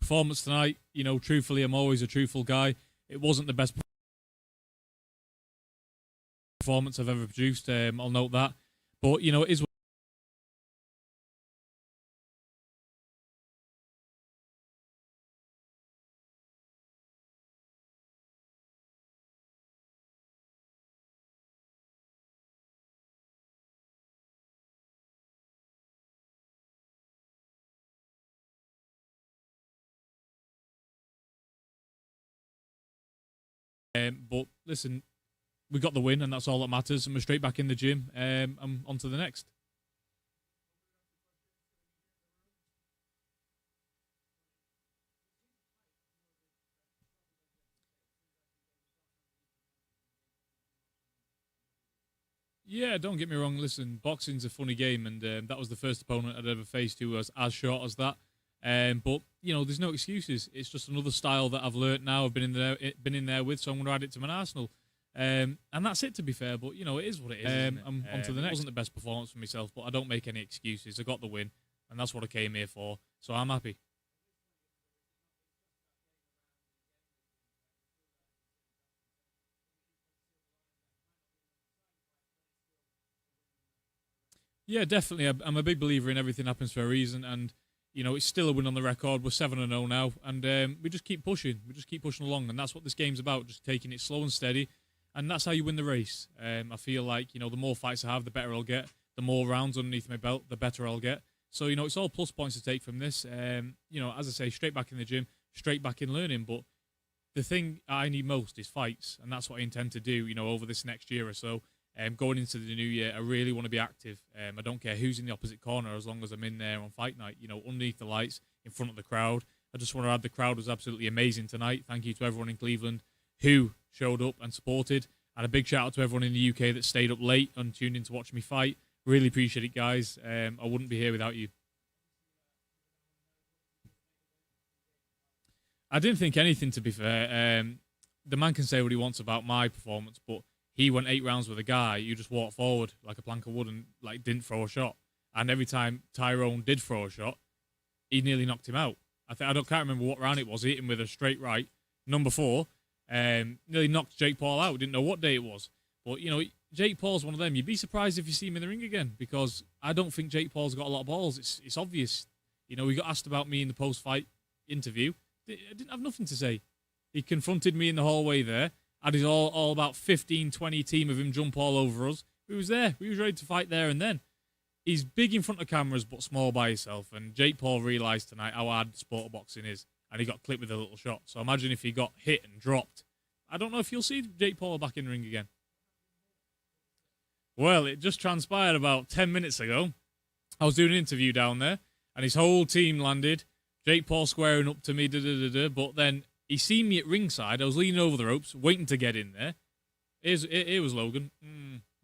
Performance tonight, you know, truthfully, I'm always a truthful guy. It wasn't the best performance I've ever produced. I'll note that. But, you know, it is. But listen, we got the win, and that's all that matters. And we're straight back in the gym. I'm on to the next. Yeah, don't get me wrong. Listen, boxing's a funny game, and that was the first opponent I'd ever faced who was as short as that. But you know, there's no excuses. It's just another style that I've learnt now. I've been in there with, so I'm going to add it to my arsenal. And that's it, to be fair. But you know, it is what it is. I'm on to the next. It wasn't the best performance for myself, but I don't make any excuses. I got the win, and that's what I came here for. So I'm happy. Yeah, definitely. I'm a big believer in everything happens for a reason, and you know it's still a win on the record. We're 7-0 now, and we just keep pushing. We just keep pushing along, and that's what this game's about. Just taking it slow and steady, and that's how you win the race. I feel like, you know, the more fights I have, the better I'll get. The more rounds underneath my belt, the better I'll get. So you know, it's all plus points to take from this. You know, as I say, straight back in the gym, straight back in learning. But the thing I need most is fights, and that's what I intend to do. You know, over this next year or so. Going into the new year, I really want to be active. I don't care who's in the opposite corner as long as I'm in there on fight night, you know, underneath the lights, in front of the crowd. I just want to add the crowd was absolutely amazing tonight. Thank you to everyone in Cleveland who showed up and supported. And a big shout out to everyone in the UK that stayed up late and tuned in to watch me fight. Really appreciate it, guys. I wouldn't be here without you. I didn't think anything, to be fair. The man can say what he wants about my performance, but he went 8 rounds with a guy who just walked forward like a plank of wood and like didn't throw a shot. And every time Tyrone did throw a shot, he nearly knocked him out. Can't remember what round it was. He hit him with a straight right, number 4. Nearly knocked Jake Paul out. Didn't know what day it was. But you know, Jake Paul's one of them. You'd be surprised if you see him in the ring again, because I don't think Jake Paul's got a lot of balls. It's obvious. You know, he got asked about me in the post-fight interview. I didn't have nothing to say. He confronted me in the hallway there. Had his all about 15, 20 team of him jump all over us. We was there. We was ready to fight there and then. He's big in front of cameras, but small by himself. And Jake Paul realised tonight how hard the sport of boxing is. And he got clipped with a little shot. So imagine if he got hit and dropped. I don't know if you'll see Jake Paul back in the ring again. Well, it just transpired about 10 minutes ago. I was doing an interview down there, and his whole team landed. Jake Paul squaring up to me, but then he seen me at ringside. I was leaning over the ropes, waiting to get in there. Here was Logan.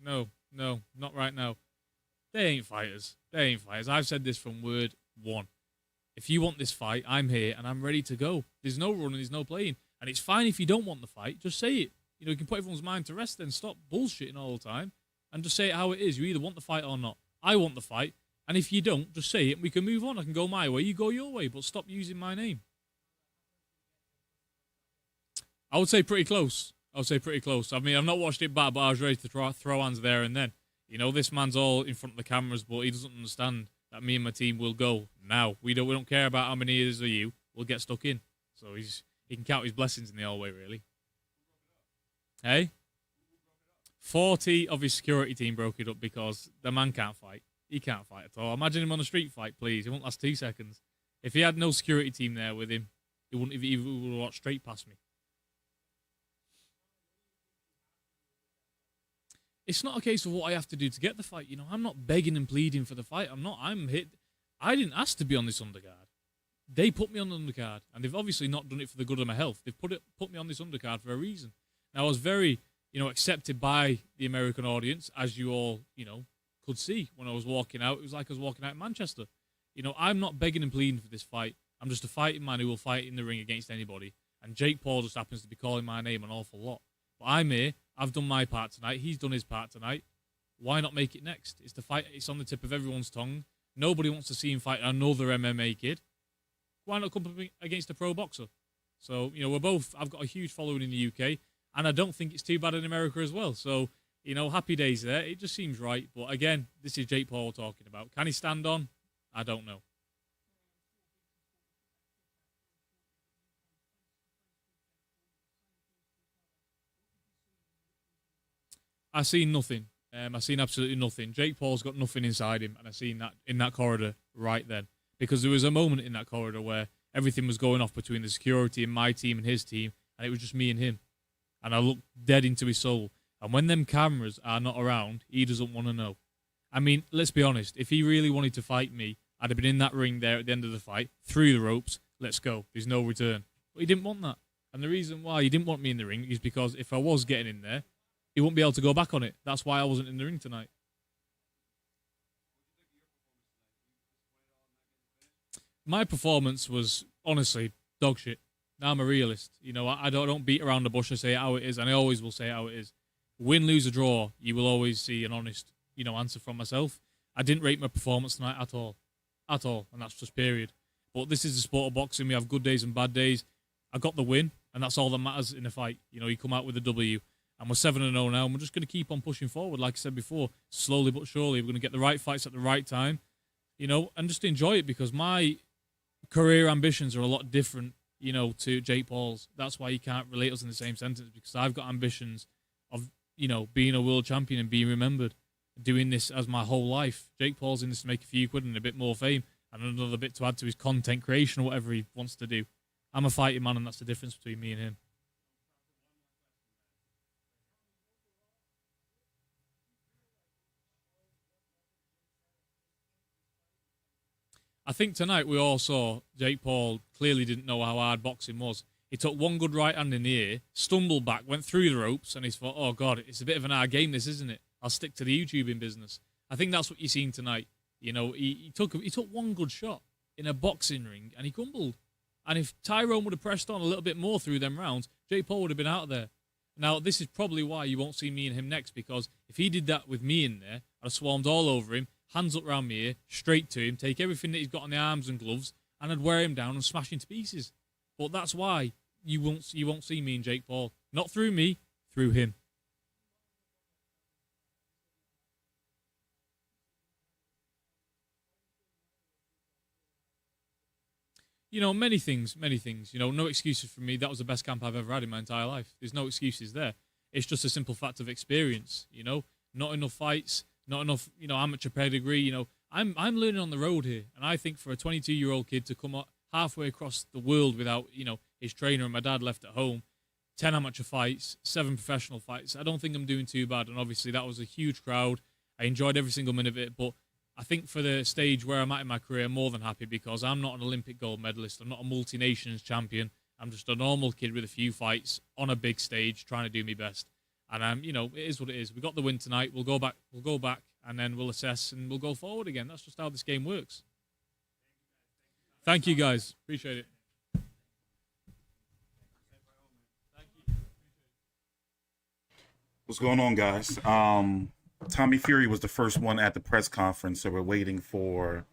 No, not right now. They ain't fighters. I've said this from word 1. If you want this fight, I'm here, and I'm ready to go. There's no running, there's no playing. And it's fine if you don't want the fight, just say it. You know, you can put everyone's mind to rest then. Stop bullshitting all the time, and just say it how it is. You either want the fight or not. I want the fight, and if you don't, just say it, and we can move on. I can go my way, you go your way, but stop using my name. I would say pretty close. I mean, I've not watched it back, but I was ready to throw hands there and then. You know, this man's all in front of the cameras, but he doesn't understand that me and my team will go now. We don't care about how many years are you. We'll get stuck in. So he can count his blessings in the hallway, really. Hey? 40 of his security team broke it up because the man can't fight. He can't fight at all. Imagine him on a street fight, please. It won't last 2 seconds. If he had no security team there with him, he would have walked straight past me. It's not a case of what I have to do to get the fight. You know, I'm not begging and pleading for the fight. I'm hit. I didn't ask to be on this undercard. They put me on the undercard, and they've obviously not done it for the good of my health. They've put me on this undercard for a reason. Now, I was very, you know, accepted by the American audience, as you all, you know, could see when I was walking out. It was like I was walking out in Manchester. You know, I'm not begging and pleading for this fight. I'm just a fighting man who will fight in the ring against anybody. And Jake Paul just happens to be calling my name an awful lot. But I'm here. I've done my part tonight. He's done his part tonight. Why not make it next? It's the fight. It's on the tip of everyone's tongue. Nobody wants to see him fight another MMA kid. why not come up against a pro boxer? So, you know, I've got a huge following in the UK, and I don't think it's too bad in America as well. So, you know, happy days there. It just seems right. But again, this is Jake Paul talking about. Can he stand on? I don't know. I seen nothing. I seen absolutely nothing. Jake Paul's got nothing inside him, and I seen that in that corridor right then. Because there was a moment in that corridor where everything was going off between the security and my team and his team, and it was just me and him. And I looked dead into his soul. And when them cameras are not around, he doesn't want to know. I mean, let's be honest. If he really wanted to fight me, I'd have been in that ring there at the end of the fight, through the ropes, let's go. There's no return. But he didn't want that. And the reason why he didn't want me in the ring is because if I was getting in there, he wouldn't be able to go back on it. That's why I wasn't in the ring tonight. My performance was, honestly, dog shit. Now I'm a realist. You know, I don't beat around the bush. I say it how it is, and I always will say it how it is. Win, lose, or draw, you will always see an honest, you know, answer from myself. I didn't rate my performance tonight at all. At all, and that's just period. But this is the sport of boxing. We have good days and bad days. I got the win, and that's all that matters in a fight. You know, you come out with a W. And we're 7-0 now, and we're just going to keep on pushing forward. Like I said before, slowly but surely, we're going to get the right fights at the right time, you know, and just enjoy it, because my career ambitions are a lot different, you know, to Jake Paul's. That's why you can't relate us in the same sentence, because I've got ambitions of, you know, being a world champion and being remembered, doing this as my whole life. Jake Paul's in this to make a few quid and a bit more fame, and another bit to add to his content creation or whatever he wants to do. I'm a fighting man, and that's the difference between me and him. I think tonight we all saw Jake Paul clearly didn't know how hard boxing was. He took one good right hand in the ear, stumbled back, went through the ropes, and he's thought, oh, God, it's a bit of an hard game, this, isn't it? I'll stick to the YouTubing business. I think that's what you're seeing tonight. You know, he took one good shot in a boxing ring, and he crumbled. And if Tyron would have pressed on a little bit more through them rounds, Jake Paul would have been out of there. Now, this is probably why you won't see me and him next, because if he did that with me in there, I'd have swarmed all over him, hands up round me here, straight to him, take everything that he's got on the arms and gloves, and I'd wear him down and smash him to pieces. But that's why you won't see me and Jake Paul. Not through me, through him. You know, many things. You know, no excuses for me. That was the best camp I've ever had in my entire life. There's no excuses there. It's just a simple fact of experience, you know. Not enough fights, not enough, you know, amateur pedigree. You know, I'm learning on the road here, and I think for a 22-year-old kid to come halfway across the world without, you know, his trainer and my dad left at home, 10 amateur fights, 7 professional fights, I don't think I'm doing too bad. And obviously that was a huge crowd. I enjoyed every single minute of it, but I think for the stage where I'm at in my career, I'm more than happy, because I'm not an Olympic gold medalist. I'm not a multi-nations champion. I'm just a normal kid with a few fights on a big stage trying to do my best. And you know, it is what it is. We got the win tonight. We'll go back, and then we'll assess and we'll go forward again. That's just how this game works. Thank you, guys. Appreciate it. What's going on, guys? Tommy Fury was the first one at the press conference, so we're waiting for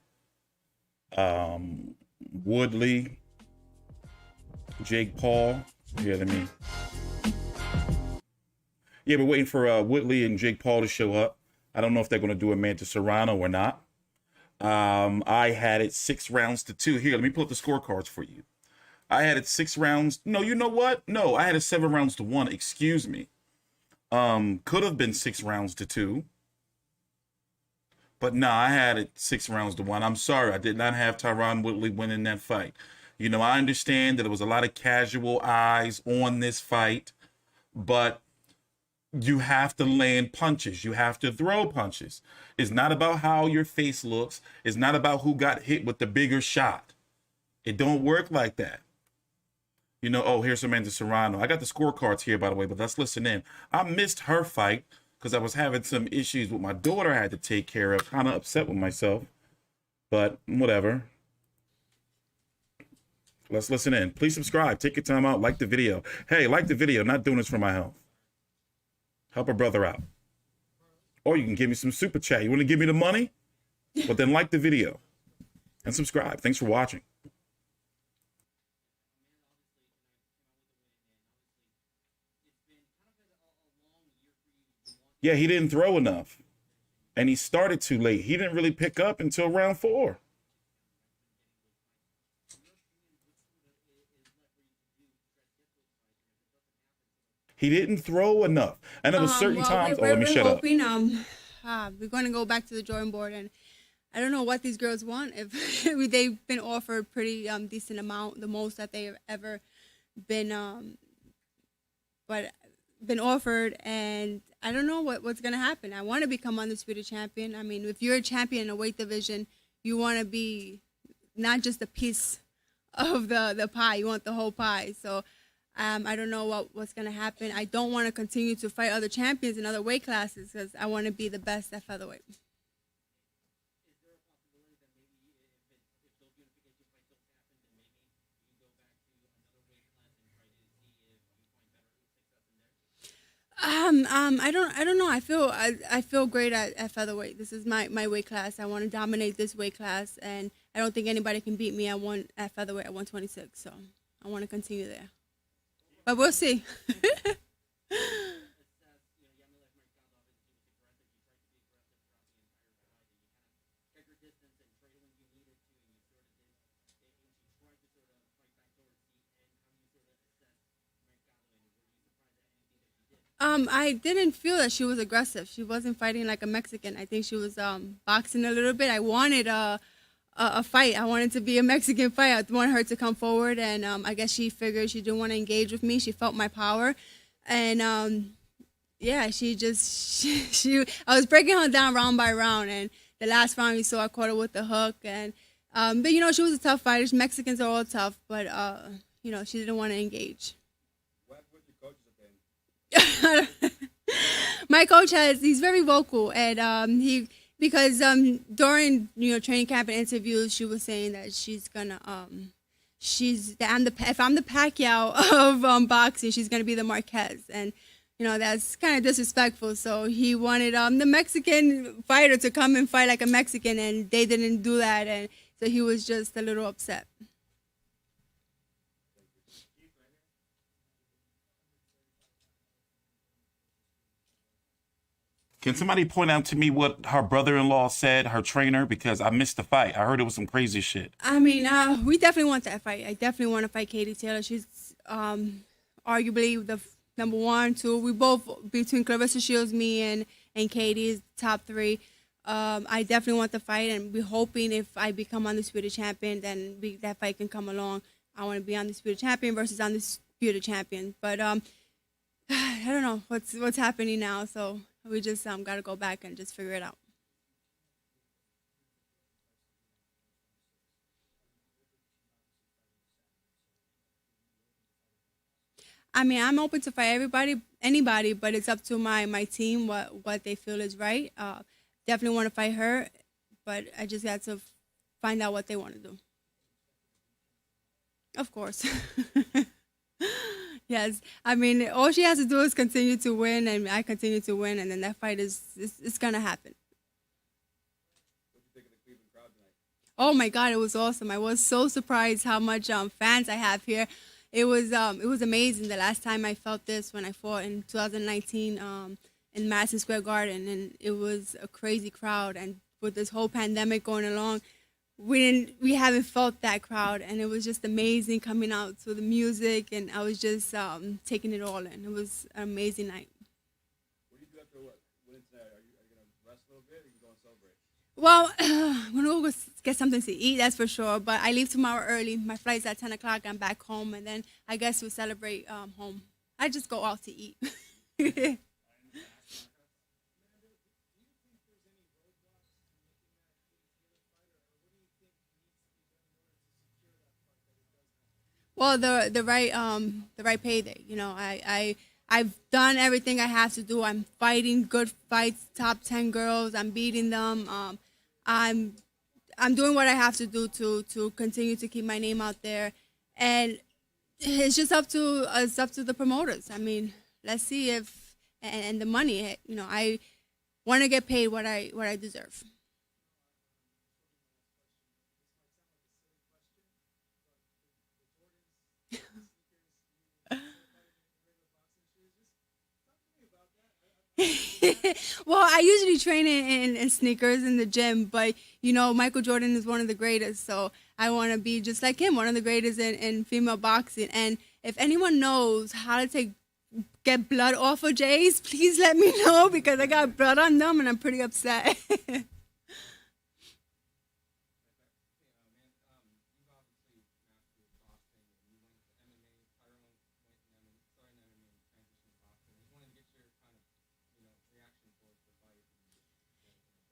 Woodley, Jake Paul. Yeah, we're waiting for Woodley and Jake Paul to show up. I don't know if they're going to do Amanda Serrano or not. I had it 6 rounds to 2. Here, let me pull up the scorecards for you. I had it 6 rounds. No, you know what? No, I had it 7 rounds to 1. Excuse me. Could have been 6 rounds to 2. But no, I had it 6 rounds to 1. I'm sorry, I did not have Tyron Woodley winning that fight. You know, I understand that there was a lot of casual eyes on this fight, but you have to land punches. You have to throw punches. It's not about how your face looks. It's not about who got hit with the bigger shot. It don't work like that. You know, oh, here's Amanda Serrano. I got the scorecards here, by the way, but let's listen in. I missed her fight because I was having some issues with my daughter I had to take care of. Kind of upset with myself, but whatever. Let's listen in. Please subscribe. Take your time out. Like the video. Hey, like the video. Not doing this for my health. Help a brother out. Or you can give me some super chat. You want to give me the money? But then like the video and subscribe. Thanks for watching. Yeah, he didn't throw enough. And he started too late. He didn't really pick up until round 4. He didn't throw enough. And there was certain Well, times. Oh, let me we're shut up. hoping we're going to go back to the drawing board, and I don't know what these girls want. If they've been offered pretty decent amount, the most that they've ever been been offered, and I don't know what's gonna happen. I want to become undisputed champion. I mean, if you're a champion in a weight division, you want to be not just a piece of the pie. You want the whole pie. So I don't know what's gonna happen. I don't want to continue to fight other champions in other weight classes because I want to be the best at featherweight. I don't know. I feel great at featherweight. This is my weight class. I want to dominate this weight class, and I don't think anybody can beat me at featherweight at 126. So I want to continue there, but we'll see. I didn't feel that she was aggressive. She wasn't fighting like a Mexican. I think she was boxing a little bit. I wanted a fight. I wanted to be a Mexican fight. I wanted her to come forward, and I guess she figured she didn't want to engage with me. She felt my power, and yeah, she just she I was breaking her down round by round, and the last round you saw I caught her with the hook, and but you know she was a tough fighter. Mexicans are all tough, but you know she didn't want to engage. My coach he's very vocal, and he because during training camp and interviews she was saying that she's gonna if I'm the Pacquiao of boxing, she's gonna be the Marquez, and that's kind of disrespectful. So he wanted the Mexican fighter to come and fight like a Mexican, and they didn't do that, and so he was just a little upset. Can somebody point out to me what her brother-in-law said, her trainer, because I missed the fight. I heard it was some crazy shit. I mean, we definitely want that fight. I definitely want to fight Katie Taylor. She's arguably the number 1, 2. We both, between Clarissa Shields, me, and Katie, is top 3. I definitely want the fight, and we're hoping if I become undisputed champion, then that fight can come along. I want to be undisputed champion versus undisputed champion. But I don't know what's happening now, so we just got to go back and just figure it out. I mean, I'm open to fight anybody, but it's up to my team what they feel is right. Definitely want to fight her, but I just got to find out what they want to do. Of course. Yes, I mean, all she has to do is continue to win, and I continue to win, and then that fight it's gonna happen. What do you think of the Cleveland crowd tonight? Oh my God, it was awesome! I was so surprised how much fans I have here. It was amazing. The last time I felt this when I fought in 2019 in Madison Square Garden, and it was a crazy crowd. And with this whole pandemic going along, we haven't felt that crowd, and it was just amazing coming out to the music, and I was just taking it all in. It was an amazing night. What do you do after winning tonight? Are you gonna rest a little bit, or are you going to celebrate? Well, I'm gonna go get something to eat, that's for sure. But I leave tomorrow early. My flight's at 10 o'clock. I'm back home, and then I guess we'll celebrate home. I just go out to eat. Well, the right payday. I've done everything I have to do. I'm fighting good fights, top 10 girls. I'm beating them. I'm doing what I have to do to continue to keep my name out there, and it's just up to the promoters. I mean, let's see if and the money. I want to get paid what I deserve. Well, I usually train in sneakers in the gym, but you know, Michael Jordan is one of the greatest, so I want to be just like him, one of the greatest in female boxing. And if anyone knows how to get blood off of Jays, please let me know, because I got blood on them and I'm pretty upset.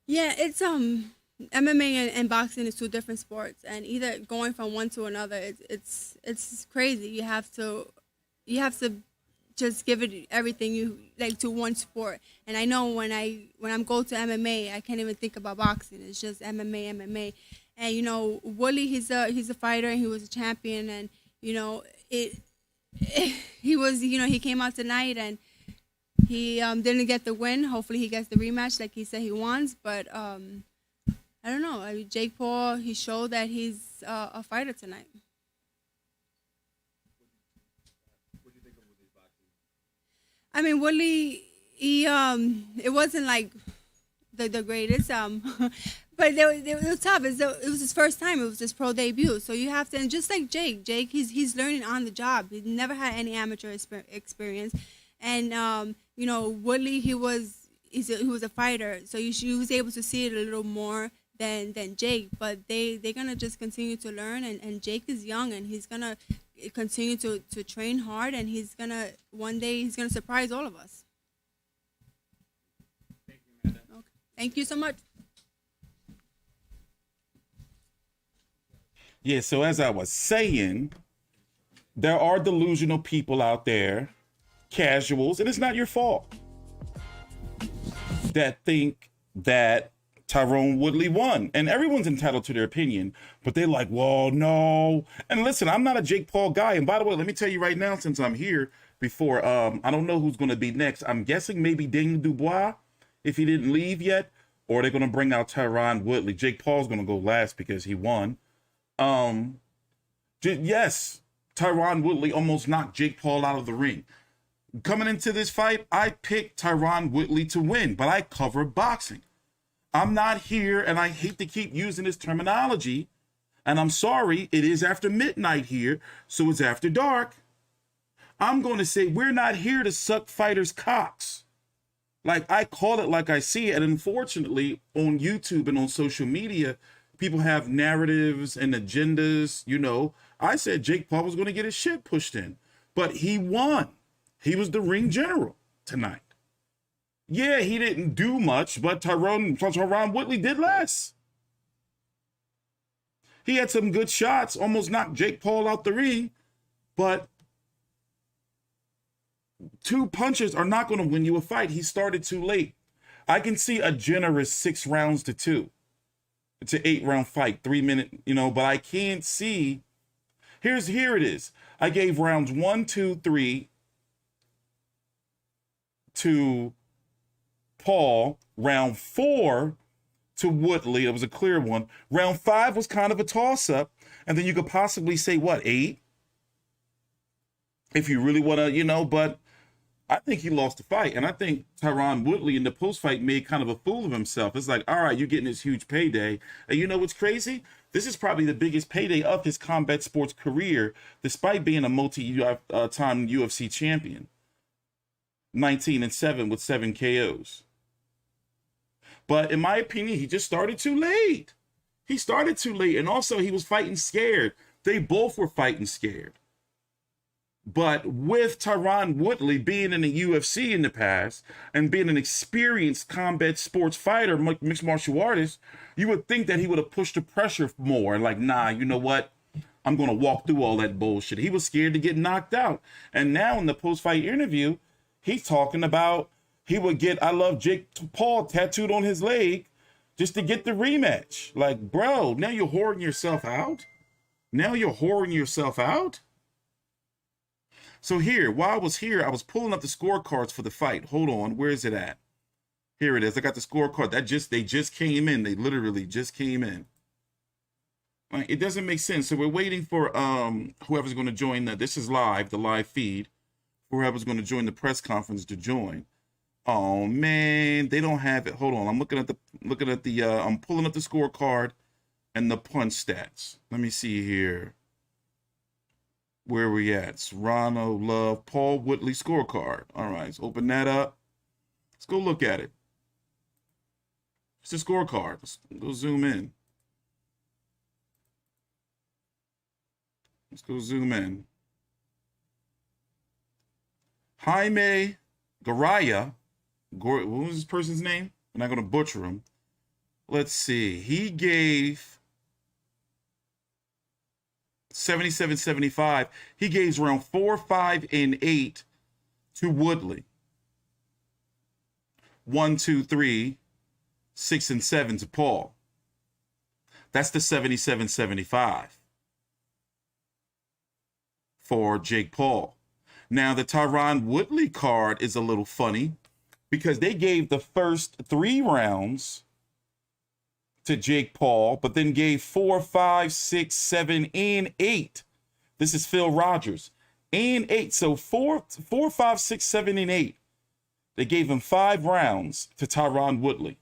Yeah, it's MMA and boxing is two different sports, and either going from one to another, it's crazy. You have to just give it everything you like to one sport. And I know when I'm going to MMA, I can't even think about boxing. It's just MMA. And you know, Woodley, he's a fighter and he was a champion, and you know he was, you know, he came out tonight and he didn't get the win. Hopefully he gets the rematch like he said he wants. But I don't know. I mean, Jake Paul, he showed that he's a fighter tonight. I mean, Woodley, he it wasn't like the greatest, but it was tough. It was his first time. It was his pro debut. So you have to, and just like Jake, he's learning on the job. He never had any amateur experience, and you know, Woodley, he was a fighter, so he was able to see it a little more than Jake. But they're gonna just continue to learn, and Jake is young, and he's gonna continue to train hard, and one day he's gonna surprise all of us. Thank you, Amanda. Okay. Thank you so much. Yeah, so as I was saying, there are delusional people out there, casuals, and it's not your fault, that think that Tyron Woodley won. And everyone's entitled to their opinion, but they're like, well, no. And listen, I'm not a Jake Paul guy. And by the way, let me tell you right now, since I'm here before, I don't know who's going to be next. I'm guessing maybe Daniel Dubois, if he didn't leave yet, or they're going to bring out Tyron Woodley. Jake Paul's going to go last because he won. Yes, Tyron Woodley almost knocked Jake Paul out of the ring. Coming into this fight, I picked Tyron Woodley to win, but I cover boxing. I'm not here, and I hate to keep using this terminology, and I'm sorry, it is after midnight here, so it's after dark. I'm going to say we're not here to suck fighters' cocks. Like, I call it like I see it, and unfortunately, on YouTube and on social media, people have narratives and agendas. You know, I said Jake Paul was going to get his shit pushed in, but he won. He was the ring general tonight. Yeah, he didn't do much, but Tyron Woodley did less. He had some good shots, almost knocked Jake Paul out the ring, but two punches are not going to win you a fight. He started too late. I can see a generous 6 rounds to 2. It's an 8-round fight, 3 minute, you know, but I can't see. Here it is. I gave rounds 1, 2, 3 to Paul, round 4 to Woodley. It was a clear one. Round 5 was kind of a toss-up, and then you could possibly say, what, 8? If you really want to, you know, but I think he lost the fight, and I think Tyron Woodley in the post-fight made kind of a fool of himself. It's like, all right, you're getting this huge payday, and you know what's crazy? This is probably the biggest payday of his combat sports career, despite being a multi-time UFC champion. 19-7 with 7 KOs. But in my opinion, he just started too late. He started too late. And also he was fighting scared. They both were fighting scared. But with Tyron Woodley being in the UFC in the past and being an experienced combat sports fighter, mixed martial artist, you would think that he would have pushed the pressure more. And like, nah, you know what? I'm going to walk through all that bullshit. He was scared to get knocked out. And now in the post-fight interview, he's talking about he would get I love Jake Paul tattooed on his leg just to get the rematch. Like, bro, now you're whoring yourself out? Now you're whoring yourself out? So here, while I was here, I was pulling up the scorecards for the fight. Hold on, where is it at? Here it is. I got the scorecard. They just came in. They literally just came in. Like, it doesn't make sense. So we're waiting for whoever's going to join this is live, the live feed. Whoever's going to join the press conference to join. Oh man, they don't have it. Hold on, I'm looking at the I'm pulling up the scorecard and the punch stats. Let me see here. Where we at? Serrano, Love, Paul Woodley scorecard. All right, let's open that up. Let's go look at it. It's the scorecard. Let's go zoom in. Let's go zoom in. Jaime Garaya. What was this person's name? I'm not going to butcher him. Let's see. He gave 77-75. He gave around 4, 5, and 8 to Woodley. 1, 2, 3, 6, and 7 to Paul. That's the 77-75 for Jake Paul. Now, the Tyron Woodley card is a little funny because they gave the first 3 rounds to Jake Paul, but then gave 4, 5, 6, 7, and 8. This is Phil Rogers. And 8. So 4, 5, 6, 7, and 8. They gave him 5 rounds to Tyron Woodley.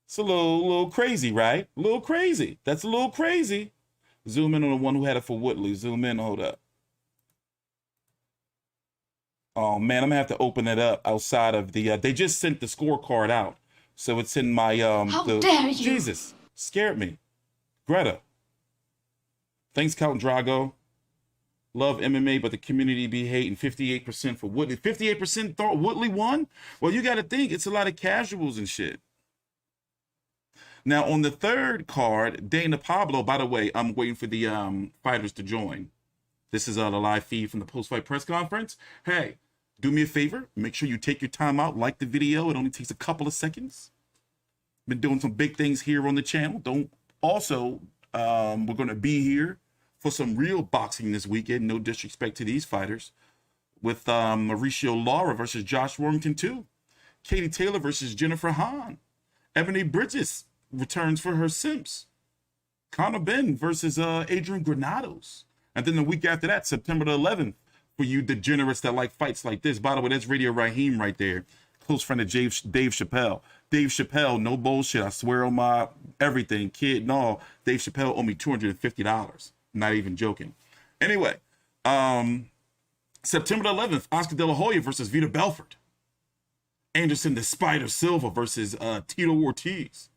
It's a little crazy, right? A little crazy. That's a little crazy. Zoom in on the one who had it for Woodley. Zoom in, hold up. Oh man, I'm gonna have to open it up outside of the they just sent the scorecard out. So it's in my How dare you? Jesus, scared me. Greta. Thanks, Count Drago. Love MMA, but the community be hating. 58% for Woodley. 58% thought Woodley won? Well, you got to think it's a lot of casuals and shit. Now, on the third card, Dana Pablo, by the way, I'm waiting for the fighters to join. This is the live feed from the post-fight press conference. Hey, do me a favor. Make sure you take your time out, like the video. It only takes a couple of seconds. Been doing some big things here on the channel. We're going to be here for some real boxing this weekend. No disrespect to these fighters. With Mauricio Lara versus Josh Warrington 2. Katie Taylor versus Jennifer Hahn. Ebony Bridges returns for her Simps. Conor Ben versus Adrian Granados. And then the week after that, September the 11th, for you degenerates that like fights like this. By the way, that's Radio Raheem right there. Close friend of Dave Chappelle. Dave Chappelle, no bullshit. I swear on my everything, kid and all. Dave Chappelle owed me $250. Not even joking. Anyway, September the 11th, Oscar De La Hoya versus Vita Belfort. Anderson the Spider Silva versus Tito Ortiz.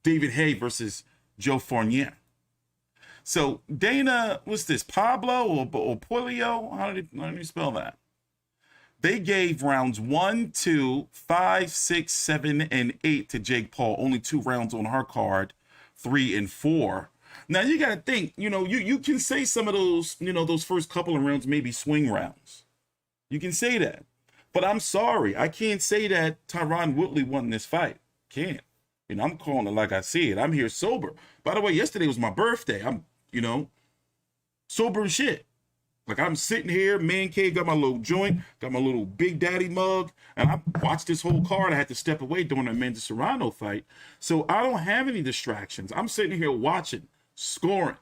David Hay versus Joe Fournier. So Dana, what's this? Pablo or Polio? How did you spell that? They gave rounds 1, 2, 5, 6, 7, and 8 to Jake Paul. Only 2 rounds on her card, 3 and 4. Now you got to think, you can say some of those, those first couple of rounds maybe swing rounds. You can say that. But I'm sorry, I can't say that Tyron Woodley won this fight. Can't. I'm calling it like I see it. I'm here sober. By the way, yesterday was my birthday. I'm, sober as shit. Like I'm sitting here, man cave, got my little joint, got my little Big Daddy mug, and I watched this whole card. I had to step away during the Amanda Serrano fight. So I don't have any distractions. I'm sitting here watching, scoring,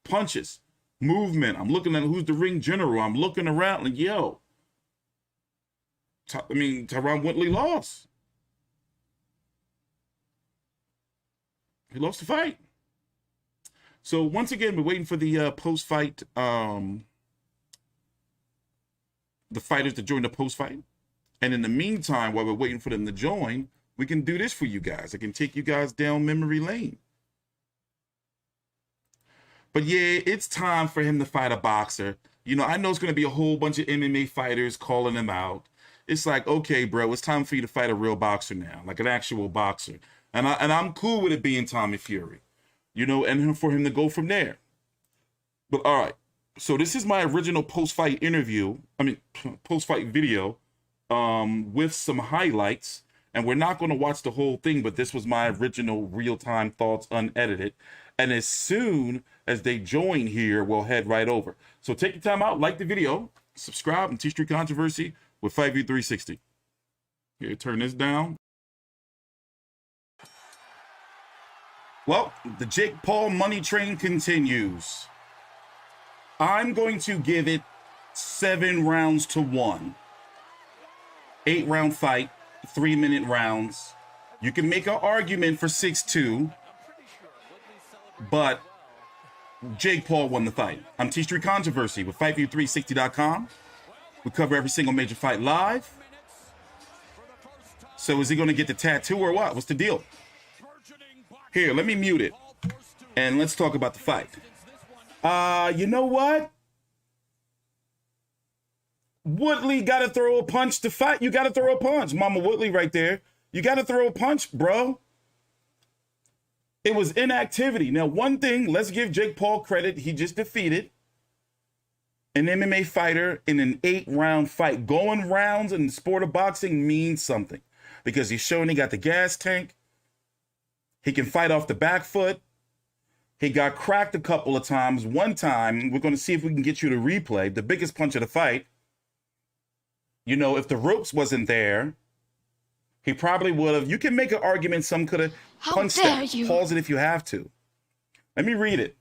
punches, movement. I'm looking at who's the ring general. I'm looking around like, Tyron Woodley lost. He lost the fight. So once again, we're waiting for the post-fight, the fighters to join the post-fight. And in the meantime, while we're waiting for them to join, we can do this for you guys. I can take you guys down memory lane. But yeah, it's time for him to fight a boxer. I know it's going to be a whole bunch of MMA fighters calling him out. It's like, okay, bro, it's time for you to fight a real boxer now, like an actual boxer. And I'm cool with it being Tommy Fury, and for him to go from there. But all right, so this is my original post-fight video with some highlights. And we're not going to watch the whole thing, but this was my original real-time thoughts unedited. And as soon as they join here, we'll head right over. So take your time out, like the video, subscribe, and TstreeT Controversy with 5v360. Here, turn this down. Well, the Jake Paul money train continues. I'm going to give it 7 rounds to 1. 8-round fight. 3-minute rounds. You can make an argument for 6-2, but Jake Paul won the fight. I'm TstreeT Controversy with FightView360.com. We cover every single major fight live. So is he going to get the tattoo or what? What's the deal? Here, let me mute it. And let's talk about the fight. You know what? Woodley got to throw a punch to fight. You got to throw a punch. Mama Woodley right there. You got to throw a punch, bro. It was inactivity. Now, one thing, let's give Jake Paul credit. He just defeated an MMA fighter in an 8-round fight. Going rounds in the sport of boxing means something because he's showing he got the gas tank. He can fight off the back foot. He got cracked a couple of times. One time, we're going to see if we can get you to replay the biggest punch of the fight. You know, if the ropes wasn't there, he probably would have. You can make an argument some could have punched that. Pause it if you have to. Let me read it.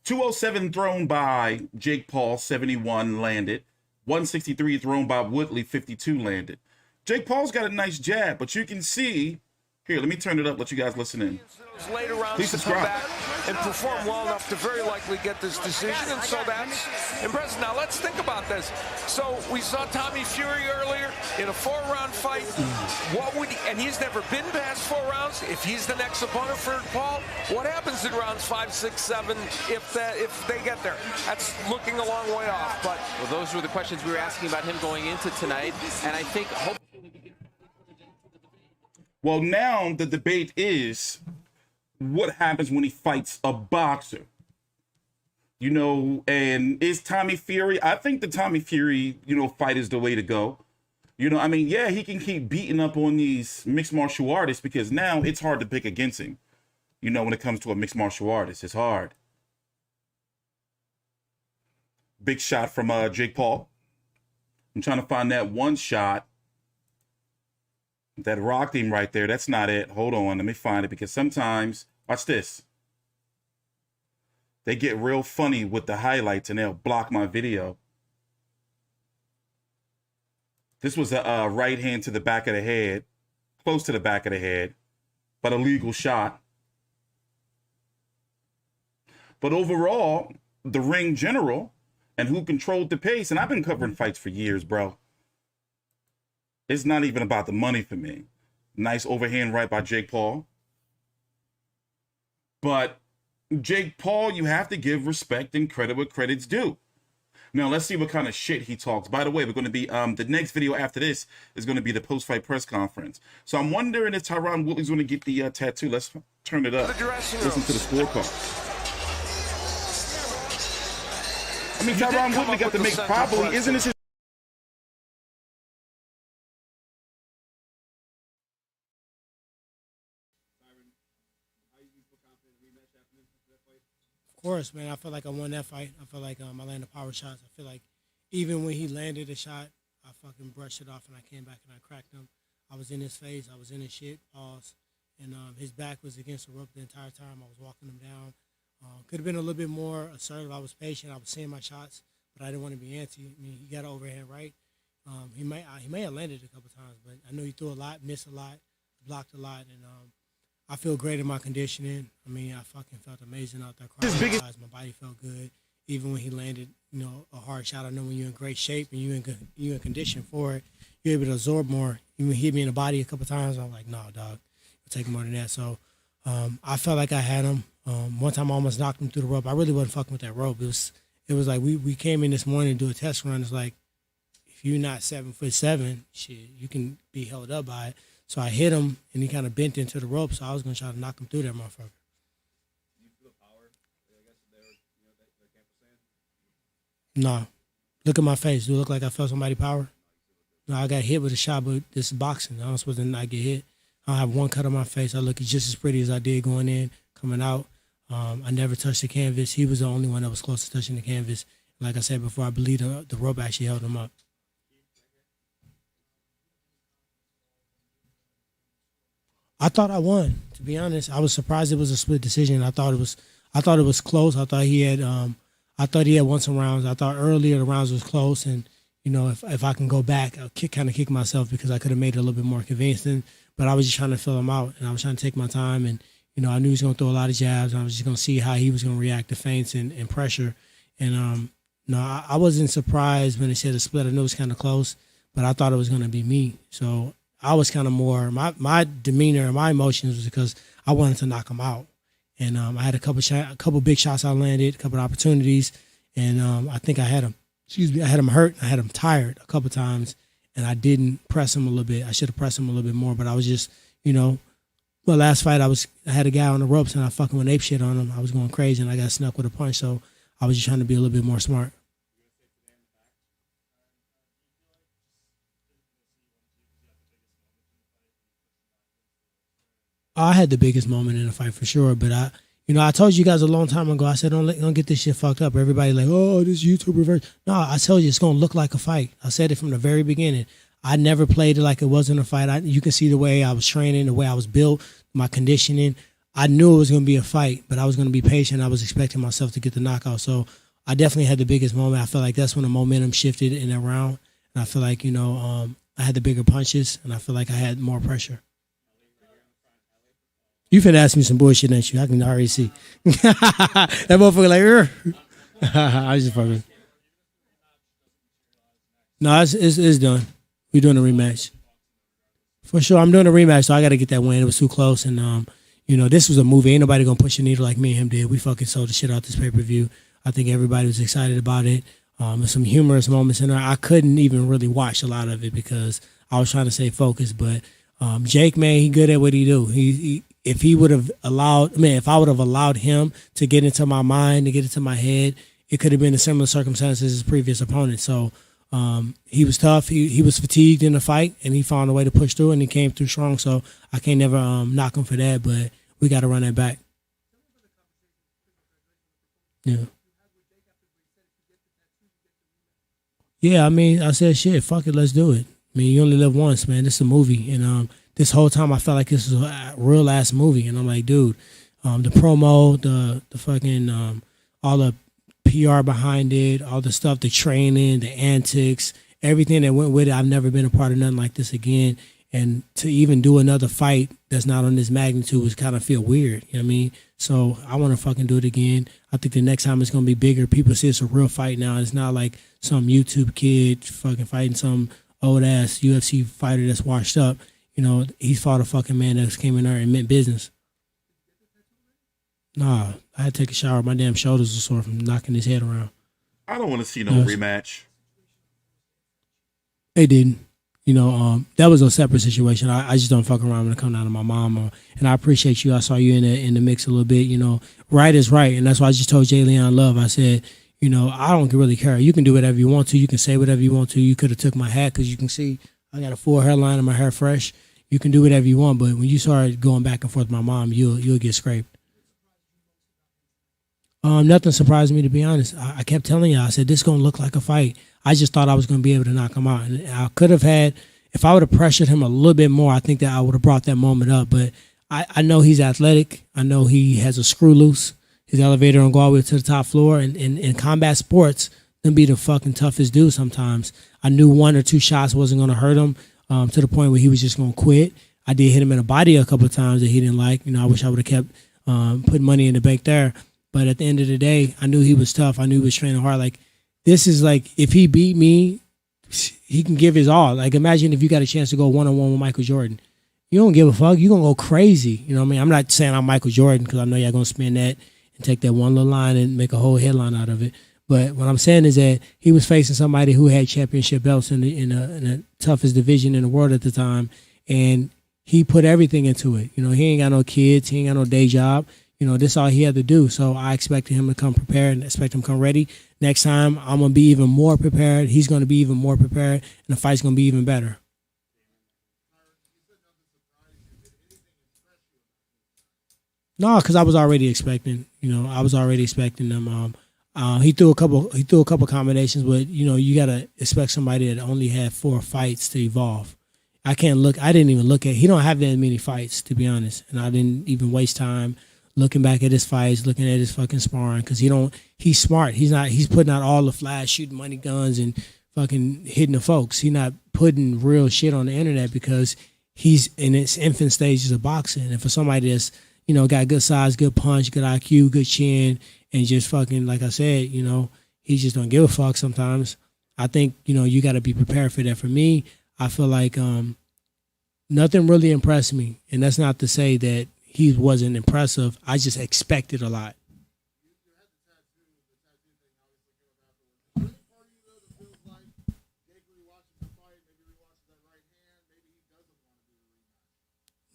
207 thrown by Jake Paul, 71 landed. 163 thrown by Woodley, 52 landed. Jake Paul's got a nice jab, but you can see. Here, let me turn it up, let you guys listen in. Later rounds Please subscribe. And perform well enough to very likely get this decision, and so that's impressive. Now let's think about this. So we saw Tommy Fury earlier in a 4-round fight. What would and he's never been past 4 rounds. If he's the next opponent for Paul, what happens in rounds 5, 6, 7 if they get there? That's looking a long way off. But well, those were the questions we were asking about him going into tonight, and I think. Well, now the debate is what happens when he fights a boxer. You know, and is Tommy Fury? I think the Tommy Fury, fight is the way to go. I mean, yeah, he can keep beating up on these mixed martial artists because now it's hard to pick against him. When it comes to a mixed martial artist, it's hard. Big shot from Jake Paul. I'm trying to find that one shot that rocked him right there. That's not it. Hold on. Let me find it because sometimes, watch this. They get real funny with the highlights and they'll block my video. This was a right hand to the back of the head, close to the back of the head, but a legal shot. But overall, the ring general and who controlled the pace, and I've been covering fights for years, bro. It's not even about the money for me. Nice overhand right by Jake Paul. But Jake Paul, you have to give respect and credit where credit's due. Now, let's see what kind of shit he talks. By the way, we're going to be, the next video after this is going to be the post-fight press conference. So I'm wondering if Tyron Woodley's going to get the tattoo. Let's turn it up. Listen to the scorecard. I mean, Tyron Woodley got to make probably, isn't this his Of course, man. I feel like I won that fight. I feel like I landed power shots. I feel like even when he landed a shot, I fucking brushed it off and I came back and I cracked him. I was in his face. I was in his shit. Pause. And his back was against the rope the entire time. I was walking him down. Could have been a little bit more assertive. I was patient. I was seeing my shots, but I didn't want to be antsy. I mean, he got an overhand right. He may have landed a couple times, but I know he threw a lot, missed a lot, blocked a lot, and I feel great in my conditioning. I mean, I fucking felt amazing out there. My body felt good. Even when he landed, a hard shot. I know when you're in great shape and you're in condition for it, you're able to absorb more. Even he hit me in the body a couple times. I'm like, no, dog, it'll take more than that. So I felt like I had him. One time I almost knocked him through the rope. I really wasn't fucking with that rope. It was like we came in this morning to do a test run. It's like, if you're not 7'7", shit, you can be held up by it. So I hit him, and he kind of bent into the rope, so I was going to try to knock him through that motherfucker. Do you feel power? I guess their camp was saying? No. Look at my face. Do it look like I felt somebody power? No, I got hit with a shot, but this is boxing. I'm supposed to not get hit. I have one cut on my face. I look just as pretty as I did going in, coming out. I never touched the canvas. He was the only one that was close to touching the canvas. Like I said before, I believe the rope actually held him up. I thought I won. To be honest, I was surprised it was a split decision. I thought it was close. I thought he had won some rounds. I thought earlier the rounds was close, and if I can go back, I'll kind of kick myself because I could have made it a little bit more convincing. But I was just trying to fill him out, and I was trying to take my time. And, I knew he was going to throw a lot of jabs. And I was just going to see how he was going to react to feints and pressure. And, I wasn't surprised when they said a split. I knew it was kind of close, but I thought it was going to be me. So I was kind of more, my demeanor and my emotions was because I wanted to knock him out. And I had a couple big shots I landed, a couple of opportunities. And I think I had him hurt. I had him tired a couple times, and I didn't press him a little bit. I should have pressed him a little bit more, but I was just, my last fight, I had a guy on the ropes, and I fucking went ape shit on him. I was going crazy, and I got snuck with a punch, so I was just trying to be a little bit more smart. I had the biggest moment in the fight for sure, but I told you guys a long time ago, I said, don't get this shit fucked up. Everybody like, oh, this YouTuber version. No, I told you it's going to look like a fight. I said it from the very beginning. I never played it like it wasn't a fight. You can see the way I was training, the way I was built, my conditioning. I knew it was going to be a fight, but I was going to be patient. I was expecting myself to get the knockout. So I definitely had the biggest moment. I feel like that's when the momentum shifted in that round. And I feel like, I had the bigger punches, and I feel like I had more pressure. You finna ask me some bullshit, ain't you? I can already see. That motherfucker like, I was just fucking. No, it's done. We're doing a rematch. For sure, I'm doing a rematch, so I got to get that win. It was too close, and this was a movie. Ain't nobody gonna push a needle like me and him did. We fucking sold the shit out this pay-per-view. I think everybody was excited about it. There's some humorous moments in there. I couldn't even really watch a lot of it because I was trying to stay focused. But Jake, man, he good at what he do. If I would have allowed him to get into my mind, to get into my head, it could have been a similar circumstances as his previous opponent. So he was tough. He was fatigued in the fight, and he found a way to push through, and he came through strong. So I can't never knock him for that, but we got to run that back. Yeah. Yeah, I mean, I said, shit, fuck it, let's do it. I mean, you only live once, man. This is a movie, and this whole time I felt like this was a real ass movie, and I'm like, dude, the promo, the fucking all the PR behind it, all the stuff, the training, the antics, everything that went with it. I've never been a part of nothing like this again, and to even do another fight that's not on this magnitude was kind of feel weird. You know what I mean? So I want to fucking do it again. I think the next time it's gonna be bigger. People see it's a real fight now. It's not like some YouTube kid fucking fighting some old ass UFC fighter that's washed up. He fought a fucking man that came in there and meant business. Nah, I had to take a shower. My damn shoulders were sore from knocking his head around. I don't want to see no rematch. They didn't. That was a separate situation. I just don't fuck around when it comes down to my mom. And I appreciate you. I saw you in the mix a little bit. Right is right. And that's why I just told Jay Leon Love, I said, I don't really care. You can do whatever you want to. You can say whatever you want to. You could have took my hat because you can see I got a full hairline and my hair fresh. You can do whatever you want, but when you start going back and forth with my mom, you'll get scraped. Nothing surprised me, to be honest. I kept telling you, I said, this is going to look like a fight. I just thought I was going to be able to knock him out. And I could have had, if I would have pressured him a little bit more, I think that I would have brought that moment up. But I know he's athletic. I know he has a screw loose. His elevator don't go all the way to the top floor. And in combat sports, them be the fucking toughest dude sometimes. I knew 1 or 2 shots wasn't going to hurt him to the point where he was just going to quit. I did hit him in the body a couple of times that he didn't like. I wish I would have kept putting money in the bank there. But at the end of the day, I knew he was tough. I knew he was training hard. Like, this is like, if he beat me, he can give his all. Like, imagine if you got a chance to go one-on-one with Michael Jordan. You don't give a fuck. You're going to go crazy. You know what I mean? I'm not saying I'm Michael Jordan because I know y'all going to spin that and take that one little line and make a whole headline out of it. But what I'm saying is that he was facing somebody who had championship belts in the toughest division in the world at the time, and he put everything into it. He ain't got no kids. He ain't got no day job. This all he had to do. So I expected him to come prepared and expect him to come ready. Next time, I'm going to be even more prepared. He's going to be even more prepared, and the fight's going to be even better. No, because I was already expecting. I was already expecting them. He threw a couple combinations, but you got to expect somebody that only had 4 fights to evolve. I didn't even look at. He don't have that many fights, to be honest, and I didn't even waste time looking back at his fights, looking at his fucking sparring, because he's smart. He's putting out all the flash, shooting money guns and fucking hitting the folks. He not putting real shit on the internet because he's in its infant stages of boxing. And for somebody that's, you know, got good size, good punch, good IQ, good chin, and just fucking, like I said, you know, he just don't give a fuck sometimes. I think, you know, you got to be prepared for that. For me, I feel like nothing really impressed me. And that's not to say that he wasn't impressive. I just expected a lot.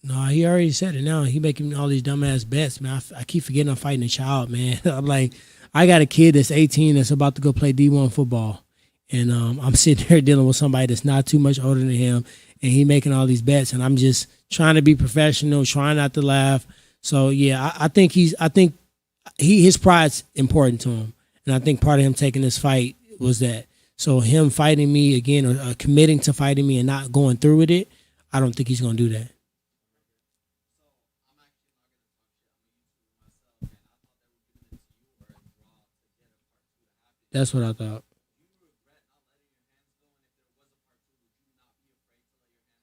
No, he already said it now. He making all these dumbass bets, man. I keep forgetting I'm fighting a child, man. I'm like, I got a kid that's 18 that's about to go play D1 football. And I'm sitting there dealing with somebody that's not too much older than him. And he making all these bets. And I'm just trying to be professional, trying not to laugh. So, yeah, I think his pride's important to him. And I think part of him taking this fight was that. So him fighting me again or committing to fighting me and not going through with it, I don't think he's going to do that. That's what I thought.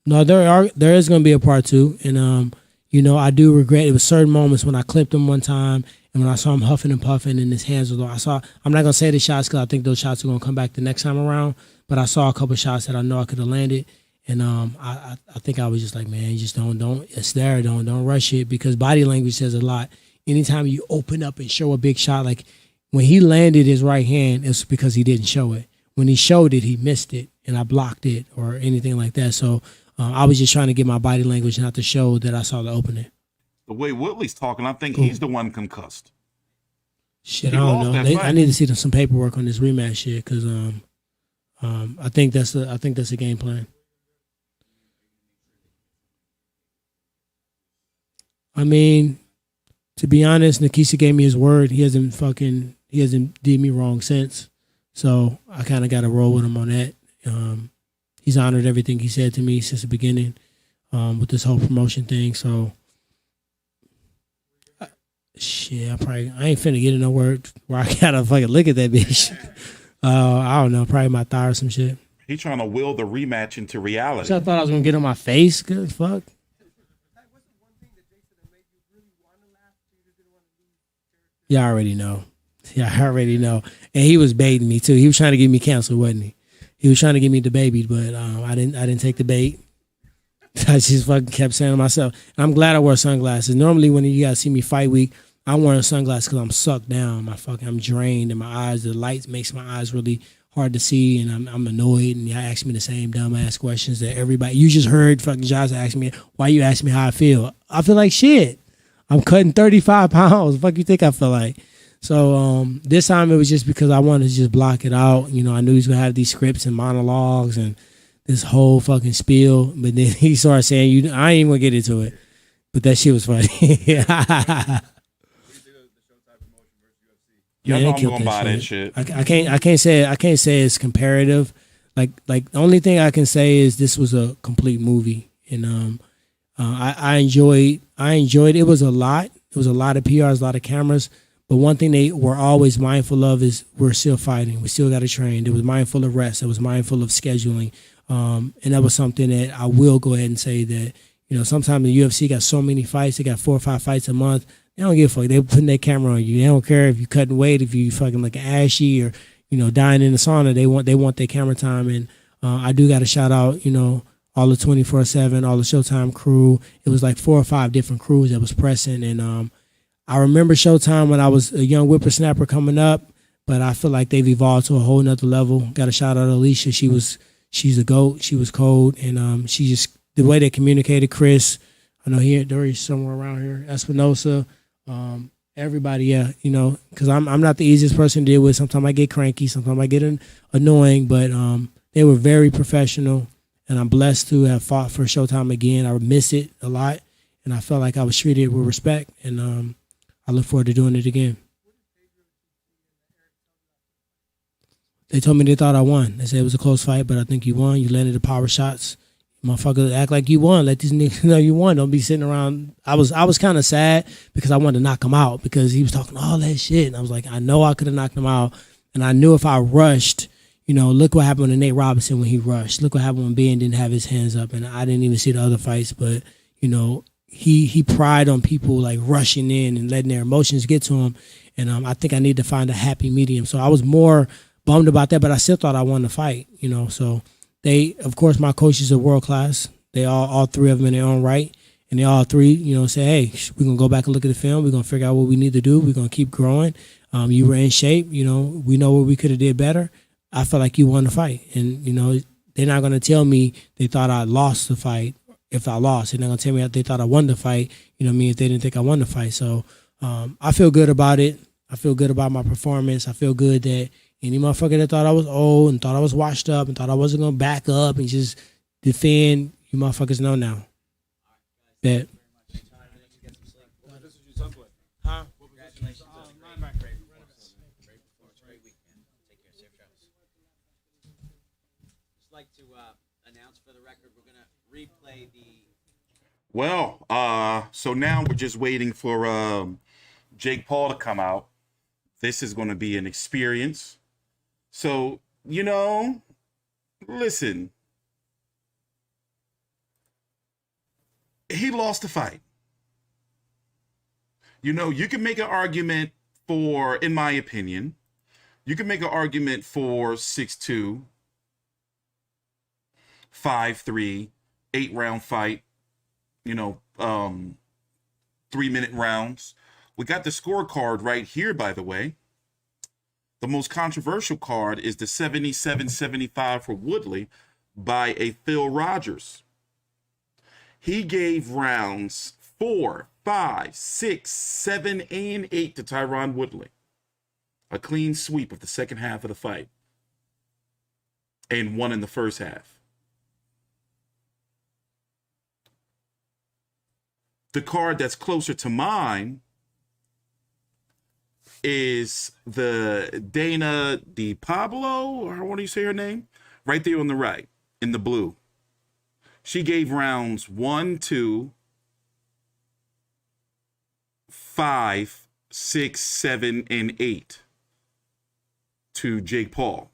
No, there is going to be a part 2, and you know, I do regret it was certain moments when I clipped him one time, and when I saw him huffing and puffing, and his hands were low. I'm not going to say the shots because I think those shots are going to come back the next time around, but I saw a couple of shots that I know I could have landed, and I think I was just like, man, just don't. It's there, don't rush it because body language says a lot. Anytime you open up and show a big shot, like. When he landed his right hand, it's because he didn't show it. When he showed it, he missed it, and I blocked it or anything like that. So I was just trying to get my body language not to show that I saw the opening. The way Woodley's talking, I think he's the one concussed. Shit, I don't know. I need to see some paperwork on this rematch shit because I think that's the game plan. I mean, to be honest, Nikisa gave me his word. He hasn't did me wrong since. So I kind of got to roll with him on that. He's honored everything he said to me since the beginning with this whole promotion thing. So, I ain't finna get in no word where I got to fucking look at that bitch. I don't know, probably my thigh or some shit. He trying to will the rematch into reality. So I thought I was going to get on my face. Good fuck. Yeah, I already know. And he was baiting me too. He was trying to get me canceled, wasn't he? He was trying to get me debated, but I didn't take the bait. I just fucking kept saying to myself. And I'm glad I wear sunglasses. Normally when you guys see me fight week, I'm wearing sunglasses because I'm sucked down. I'm drained and my eyes, the light makes my eyes really hard to see, and I'm annoyed. And y'all ask me the same dumbass questions that everybody. You just heard fucking Josh ask me, why you ask me how I feel? I feel like shit. I'm cutting 35 pounds. Fuck you think I feel like? So this time it was just because I wanted to just block it out. You know, I knew he was going to have these scripts and monologues and this whole fucking spiel. But then he started saying, I ain't even going to get into it. But that shit was funny. Y'all know I'm going to buy that shit. I can't say it's comparative. Like the only thing I can say is this was a complete movie. And I enjoyed it. It was a lot. It was a lot of PRs, a lot of cameras. But one thing they were always mindful of is we're still fighting. We still got to train. It was mindful of rest. It was mindful of scheduling. And that was something that I will go ahead and say that, you know, sometimes the UFC got so many fights. They got 4 or 5 fights a month. They don't give a fuck. They're putting their camera on you. They don't care if you cutting weight, if you fucking like ashy or, you know, dying in the sauna. They want their camera time. And I do got to shout out, you know, all the 24/7, all the Showtime crew. It was like 4 or 5 different crews that was pressing. And I remember Showtime when I was a young whippersnapper coming up, but I feel like they've evolved to a whole nother level. Got to shout out Alicia. She's a GOAT. She was cold. And she just, the way they communicated, Chris, I know he's somewhere around here, Espinosa, everybody, yeah, you know, because I'm not the easiest person to deal with. Sometimes I get cranky. Sometimes I get annoying, but they were very professional. And I'm blessed to have fought for Showtime again. I miss it a lot, and I felt like I was treated with respect, and I look forward to doing it again. They told me they thought I won. They said it was a close fight, but I think you won. You landed the power shots. Motherfucker, act like you won. Let these niggas know you won. Don't be sitting around. I was kind of sad because I wanted to knock him out because he was talking all that shit, and I was like, I know I could have knocked him out, and I knew if I rushed, look what happened to Nate Robinson when he rushed. Look what happened when Ben didn't have his hands up, and I didn't even see the other fights. But he pried on people like rushing in and letting their emotions get to him, and I think I need to find a happy medium. So I was more bummed about that, but I still thought I won the fight. So they, of course, my coaches are world class. They all three of them in their own right, and they all three, say, hey, we're gonna go back and look at the film. We're gonna figure out what we need to do. We're gonna keep growing. You were in shape. We know what we could have did better. I felt like you won the fight, and they're not gonna tell me they thought I lost the fight if I lost. They're not gonna tell me they thought I won the fight. If they didn't think I won the fight. So I feel good about it. I feel good about my performance. I feel good that any motherfucker that thought I was old and thought I was washed up and thought I wasn't gonna back up and just defend, you motherfuckers know now. Bet. Well, so now we're just waiting for Jake Paul to come out. This is going to be an experience. So, listen. He lost the fight. You can make an argument for, in my opinion, you can make an argument for 6'2", 5'3", 8-round fight, 3-minute rounds. We got the scorecard right here, by the way. The most controversial card is the 77-75 for Woodley by a Phil Rogers. He gave rounds 4, 5, 6, 7, and 8 to Tyron Woodley. A clean sweep of the second half of the fight. And won in the first half. The card that's closer to mine is the Dana DiPablo, or what do you say her name? Right there on the right, in the blue. She gave rounds 1, 2, 5, 6, 7, and 8 to Jake Paul.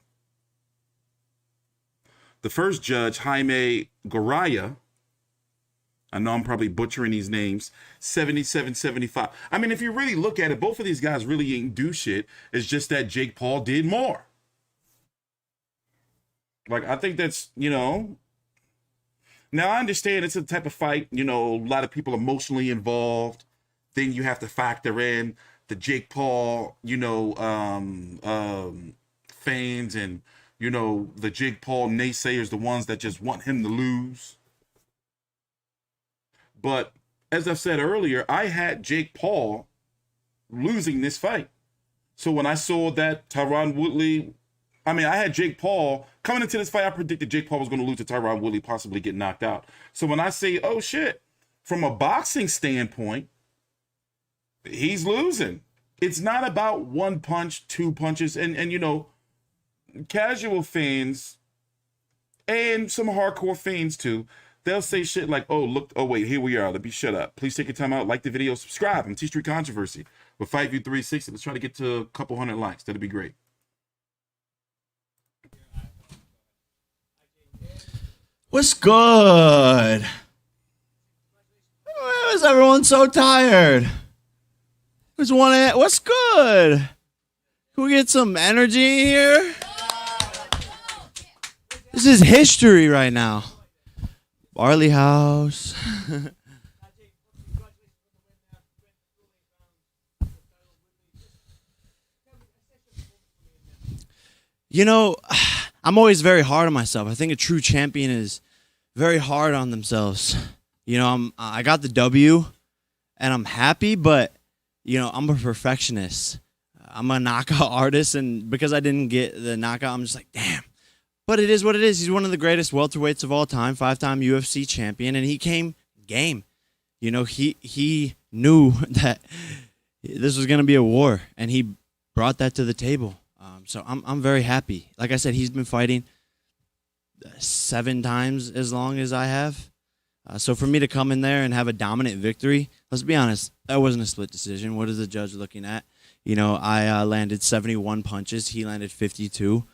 The first judge, Jaime Goraya, I know I'm probably butchering these names, 77-75. I mean, if you really look at it, both of these guys really ain't do shit. It's just that Jake Paul did more. Like, I think that's, Now, I understand it's a type of fight, a lot of people emotionally involved. Then you have to factor in the Jake Paul, fans and, the Jake Paul naysayers, the ones that just want him to lose. But as I said earlier, I had Jake Paul losing this fight. So when I saw that Tyron Woodley, I had Jake Paul coming into this fight, I predicted Jake Paul was going to lose to Tyron Woodley, possibly get knocked out. So when I say, oh shit, from a boxing standpoint, he's losing. It's not about one punch, two punches, and casual fans and some hardcore fans too, they'll say shit like, oh, look, oh, wait, here we are. Let me shut up. Please take your time out, like the video, subscribe. I'm TstreeT Controversy with Fight View 360. Let's try to get to a couple hundred likes. That'd be great. What's good? Why is everyone so tired? What's good? Can we get some energy in here? This is history right now. Barley House. I'm always very hard on myself. I think a true champion is very hard on themselves. I got the W, and I'm happy, but I'm a perfectionist. I'm a knockout artist, and because I didn't get the knockout, I'm just like, damn. But it is what it is. He's one of the greatest welterweights of all time, 5-time UFC champion, and he came game. He knew that this was going to be a war, and he brought that to the table. So I'm very happy. Like I said, he's been fighting 7 times as long as I have. So for me to come in there and have a dominant victory, let's be honest, that wasn't a split decision. What is the judge looking at? I landed 71 punches. He landed 52.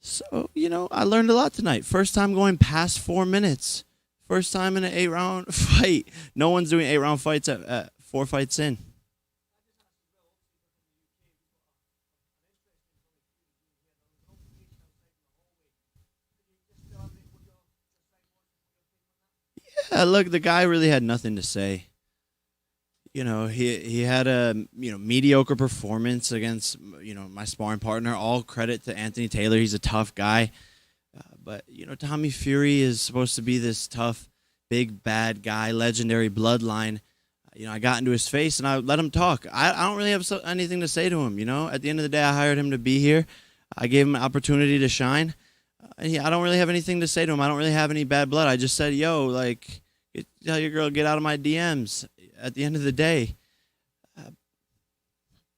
So, I learned a lot tonight. First time going past 4 minutes. First time in an 8-round fight. No one's doing 8-round fights at 4 fights in. Yeah, look, the guy really had nothing to say. He had a mediocre performance against my sparring partner. All credit to Anthony Taylor. He's a tough guy. But Tommy Fury is supposed to be this tough, big bad guy, legendary bloodline. I got into his face and I let him talk. I don't really have anything to say to him. At the end of the day, I hired him to be here. I gave him an opportunity to shine. I don't really have anything to say to him. I don't really have any bad blood. I just said, yo, tell your girl get out of my DMs. At the end of the day,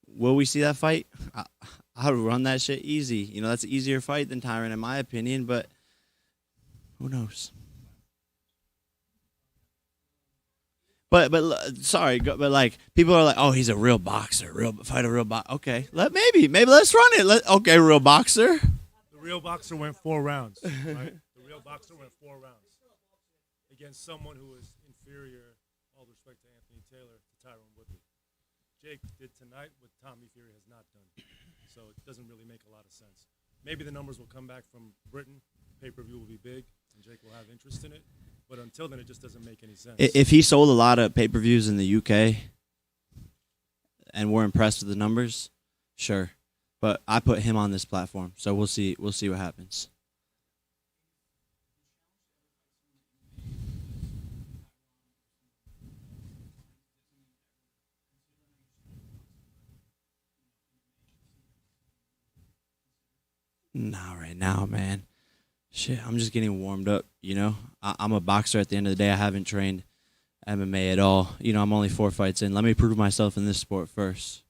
will we see that fight? I would run that shit easy. That's an easier fight than Tyron, in my opinion, but who knows? But sorry, but people are like, oh, he's a real boxer, fight a real boxer. Okay, maybe let's run it. Okay, real boxer. The real boxer went 4 rounds. Right? The real boxer went 4 rounds against someone who was inferior, all respect to Anthony Taylor, to Tyron Woodley. Jake did tonight what Tommy Fury has not done, so it doesn't really make a lot of sense. Maybe the numbers will come back from Britain. Pay-per-view will be big, and Jake will have interest in it. But until then, it just doesn't make any sense. If he sold a lot of pay-per-views in the UK and we're impressed with the numbers, sure. But I put him on this platform, so we'll see what happens. Not right now, man. Shit, I'm just getting warmed up, I'm a boxer at the end of the day. I haven't trained MMA at all. I'm only 4 fights in. Let me prove myself in this sport first.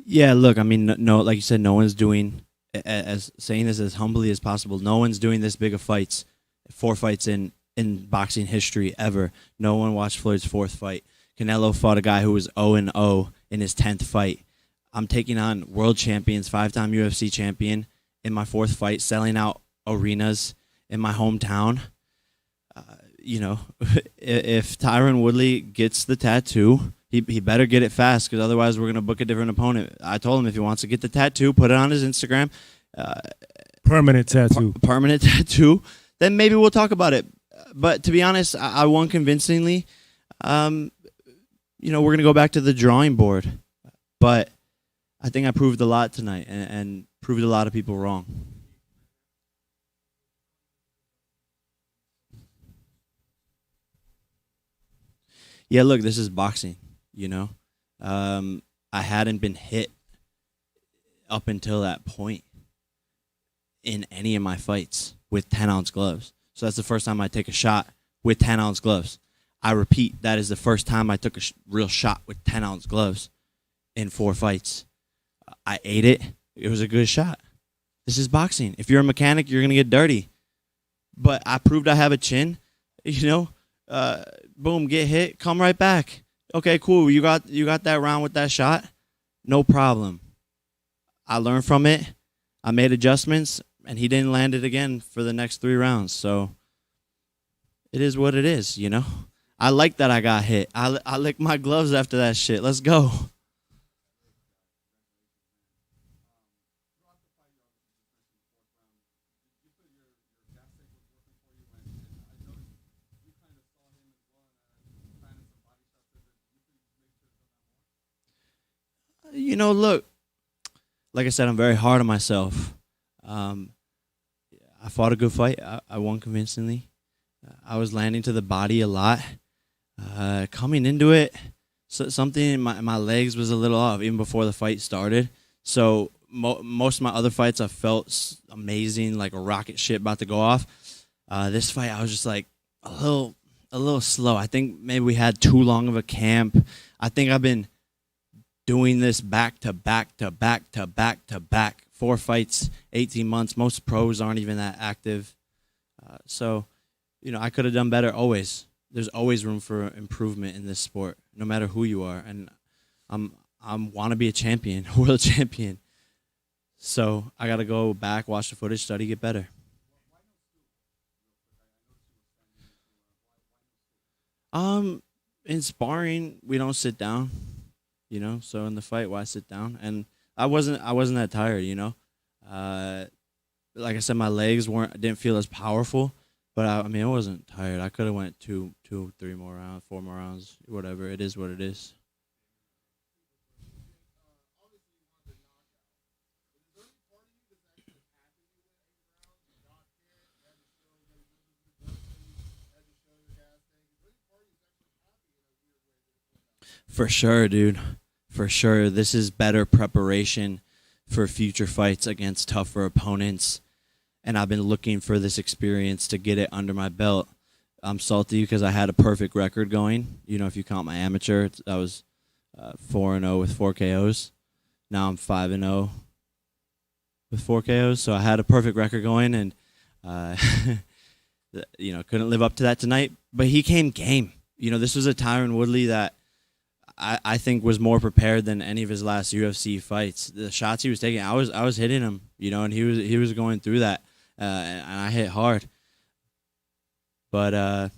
Yeah, look, no, like you said, no one's doing, saying this as humbly as possible, no one's doing this big of fights, 4 fights in boxing history ever. No one watched Floyd's 4th fight. Canelo fought a guy who was 0-0 in his 10th fight. I'm taking on world champions, 5-time UFC champion in my 4th fight, selling out arenas in my hometown. If Tyron Woodley gets the tattoo, he better get it fast, because otherwise we're going to book a different opponent. I told him if he wants to get the tattoo, put it on his Instagram. Permanent tattoo. Permanent tattoo. Then maybe we'll talk about it. But to be honest, I won convincingly. We're going to go back to the drawing board. But I think I proved a lot tonight and proved a lot of people wrong. Yeah, look, this is boxing. I hadn't been hit up until that point in any of my fights with 10-ounce gloves. So that's the first time I take a shot with 10-ounce gloves. I repeat, that is the first time I took a real shot with 10-ounce gloves in 4 fights. I ate it. It was a good shot. This is boxing. If you're a mechanic, you're going to get dirty. But I proved I have a chin. Boom, get hit, come right back. Okay, cool. You got that round with that shot? No problem. I learned from it. I made adjustments, and he didn't land it again for the next 3 rounds. So it is what it is, I like that I got hit. I licked my gloves after that shit. Let's go. Look, like I said, I'm very hard on myself. I fought a good fight. I won convincingly. I was landing to the body a lot. Coming into it, something in my legs was a little off even before the fight started. So most of my other fights, I felt amazing, like a rocket ship about to go off. This fight, I was just like a little slow. I think maybe we had too long of a camp. I think I've been doing this back to back to back to back to back, 4 fights, 18 months. Most pros aren't even that active. So, I could have done better always. There's always room for improvement in this sport, no matter who you are. And I want to be a champion, world champion. So I got to go back, watch the footage, study, get better. In sparring, we don't sit down, so in the fight, why sit down? And I wasn't that tired, like I said, my legs didn't feel as powerful, but I wasn't tired. I could have went 2, 3 more rounds, 4 more rounds, whatever. It is what it is. For sure, dude. For sure. This is better preparation for future fights against tougher opponents. And I've been looking for this experience to get it under my belt. I'm salty because I had a perfect record going. If you count my amateur, I was 4-0 with 4 KOs. Now I'm 5-0 with 4 KOs. So I had a perfect record going, and couldn't live up to that tonight. But he came game. This was a Tyron Woodley that I think was more prepared than any of his last UFC fights. The shots he was taking, I was hitting him, and he was going through that, and I hit hard. But I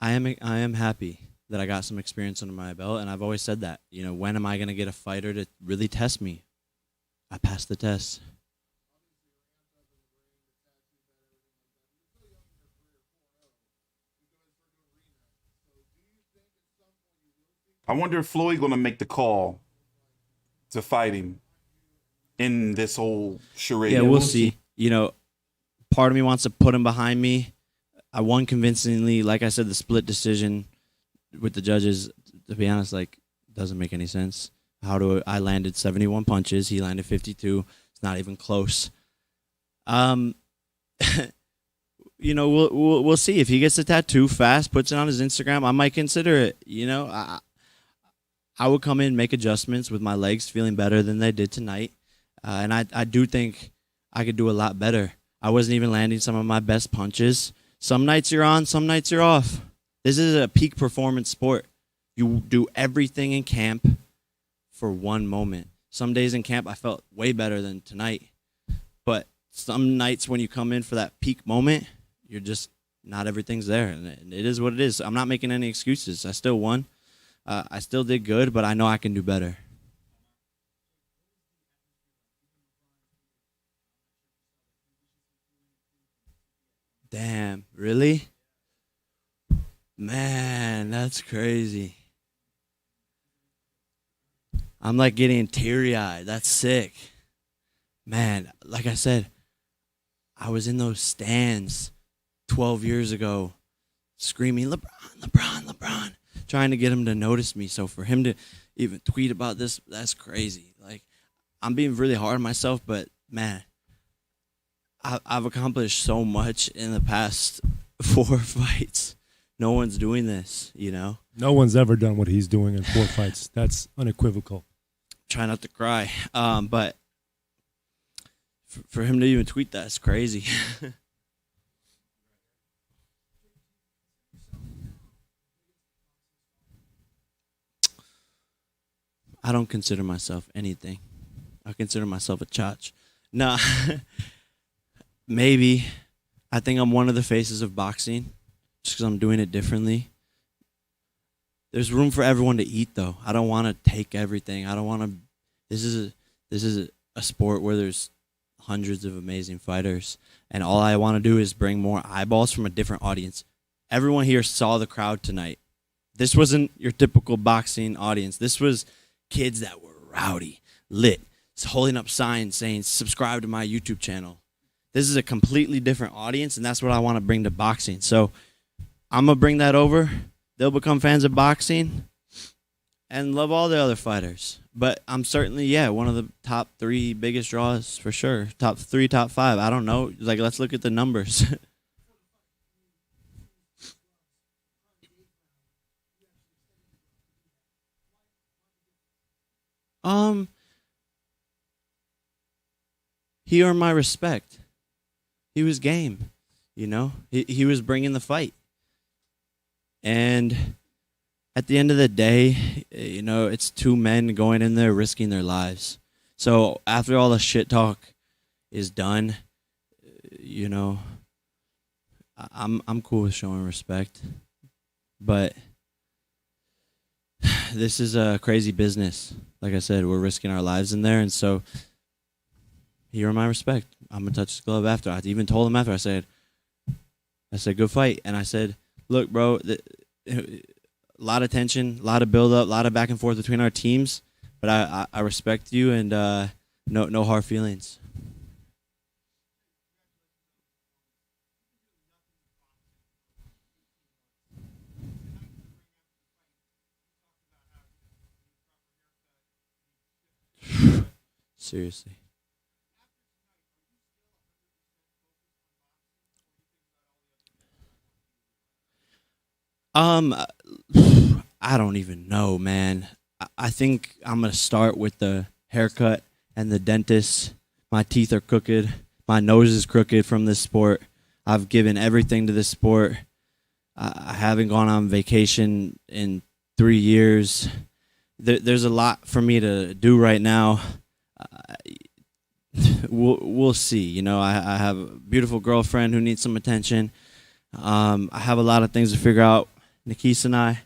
am happy that I got some experience under my belt, and I've always said that. When am I going to get a fighter to really test me? I passed the test. I wonder if Floyd going to make the call to fight him in this whole charade. Yeah, we'll see. Part of me wants to put him behind me. I won convincingly. Like I said, the split decision with the judges, to be honest, doesn't make any sense. I landed 71 punches. He landed 52. It's not even close. We'll see. If he gets the tattoo fast, puts it on his Instagram, I might consider it. I would come in, make adjustments with my legs feeling better than they did tonight. And I do think I could do a lot better. I wasn't even landing some of my best punches. Some nights you're on, some nights you're off. This is a peak performance sport. You do everything in camp for one moment. Some days in camp I felt way better than tonight. But some nights when you come in for that peak moment, you're just not everything's there. And it is what it is. I'm not making any excuses. I still won. I still did good, but I know I can do better. Damn, really? Man, that's crazy. I'm getting teary-eyed. That's sick. Man, like I said, I was in those stands 12 years ago screaming, LeBron, LeBron, LeBron, trying to get him to notice me. So for him to even tweet about this, that's crazy. I'm being really hard on myself, but man, I've accomplished so much in the past 4 fights. No one's doing this, No one's ever done what he's doing in 4 fights. That's unequivocal. Try not to cry. But for him to even tweet that is crazy. I don't consider myself anything. I consider myself a chach. No, maybe. I think I'm one of the faces of boxing just because I'm doing it differently. There's room for everyone to eat, though. I don't want to take everything. I don't want to. This is a sport where there's hundreds of amazing fighters, and all I want to do is bring more eyeballs from a different audience. Everyone here saw the crowd tonight. This wasn't your typical boxing audience. This was kids that were rowdy, lit, holding up signs saying, subscribe to my YouTube channel. This is a completely different audience, and that's what I want to bring to boxing. So I'm going to bring that over. They'll become fans of boxing and love all the other fighters. But I'm certainly, one of the top 3 biggest draws for sure. Top 3, top 5. I don't know. Let's look at the numbers. He earned my respect. He was game, you know. He was bringing the fight, and at the end of the day, you know, it's two men going in there risking their lives. So after all the shit talk is done, you know, I'm cool with showing respect, but this is a crazy business. Like I said, we're risking our lives in there, and so he earned my respect. I'm gonna touch his glove after. I even told him after. I said, good fight, and I said, look, bro, a lot of tension, a lot of build up, a lot of back and forth between our teams, but I respect you, and no hard feelings. Seriously. I don't even know, man. I think I'm gonna start with the haircut and the dentist. My teeth are crooked. My nose is crooked from this sport. I've given everything to this sport. I haven't gone on vacation in 3 years. There's a lot for me to do right now. We'll see. You know, I have a beautiful girlfriend who needs some attention. I have a lot of things to figure out. Nikisa and I,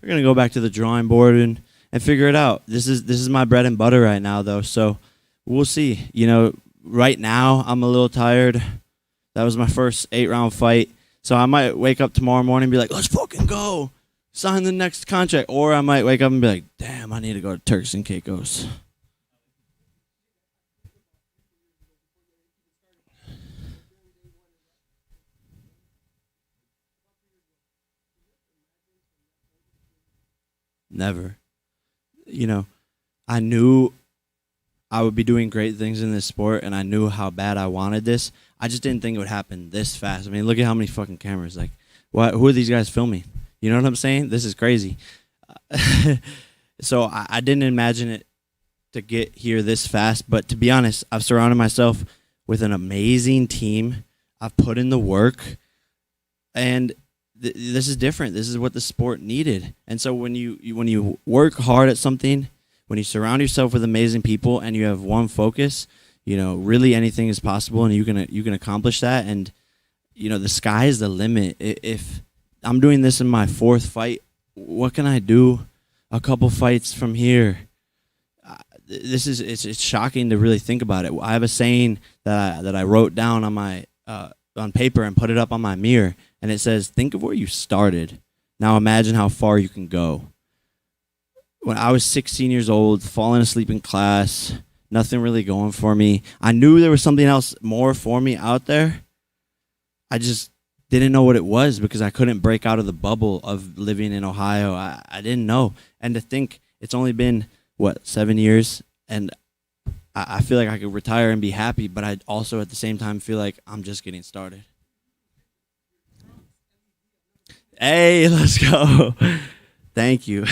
we're gonna go back to the drawing board and figure it out. This is my bread and butter right now, though. So we'll see. You know, right now I'm a little tired. That was my first 8-round fight, so I might wake up tomorrow morning and be like, "Let's fucking go, sign the next contract," or I might wake up and be like, "Damn, I need to go to Turks and Caicos." Never. You know, I knew I would be doing great things in this sport, and I knew how bad I wanted this. I just didn't think it would happen this fast. I mean, look at how many fucking cameras. Like, who are these guys filming? You know what I'm saying? This is crazy. So I didn't imagine it to get here this fast. But to be honest, I've surrounded myself with an amazing team. I've put in the work, and this is different. This is what the sport needed. And so when you work hard at something, when you surround yourself with amazing people and you have one focus, you know, really anything is possible, and you can accomplish that. And you know, the sky is the limit. If I'm doing this in my 4th fight, what can I do a couple fights from here? It's shocking to really think about it. I have a saying that I wrote down on my on paper and put it up on my mirror. And it says, think of where you started. Now imagine how far you can go. When I was 16 years old, falling asleep in class, nothing really going for me. I knew there was something else more for me out there. I just didn't know what it was because I couldn't break out of the bubble of living in Ohio. I didn't know. And to think it's only been, 7 years? And I feel like I could retire and be happy, but I also at the same time feel like I'm just getting started. Hey, let's go. Thank you.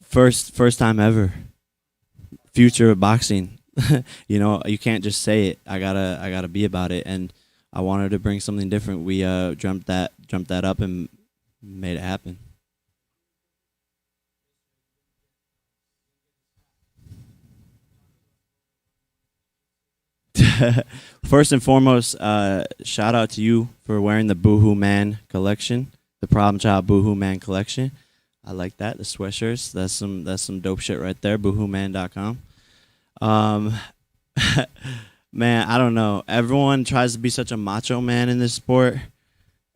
First time ever. Future of boxing. You know, you can't just say it. I gotta be about it. And I wanted to bring something different. We jumped that up and made it happen. First and foremost, shout out to you for wearing the Boohoo Man collection, the Problem Child Boohoo Man collection. I like that. The sweatshirts, that's some dope shit right there. BoohooMan.com. Man, I don't know. Everyone tries to be such a macho man in this sport,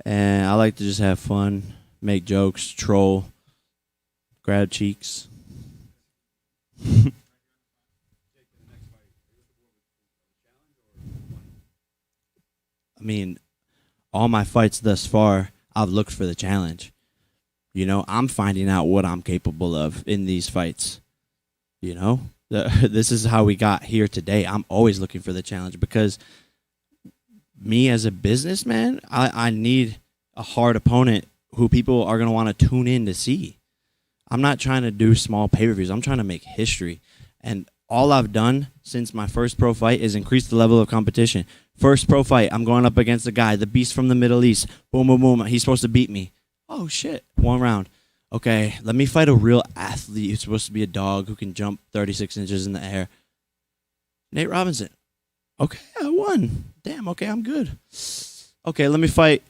and I like to just have fun, make jokes, troll, grab cheeks. I mean, all my fights thus far, I've looked for the challenge. You know, I'm finding out what I'm capable of in these fights. You know, this is how we got here today. I'm always looking for the challenge because me as a businessman, I need a hard opponent who people are going to want to tune in to see. I'm not trying to do small pay-per-views. I'm trying to make history. And all I've done since my first pro fight is increase the level of competition. First pro fight, I'm going up against a guy, the beast from the Middle East. Boom, boom, boom. He's supposed to beat me. Oh, shit. 1 round. Okay, let me fight a real athlete who's supposed to be a dog who can jump 36 inches in the air. Nate Robinson. Okay, I won. Damn, okay, I'm good. Okay, let me fight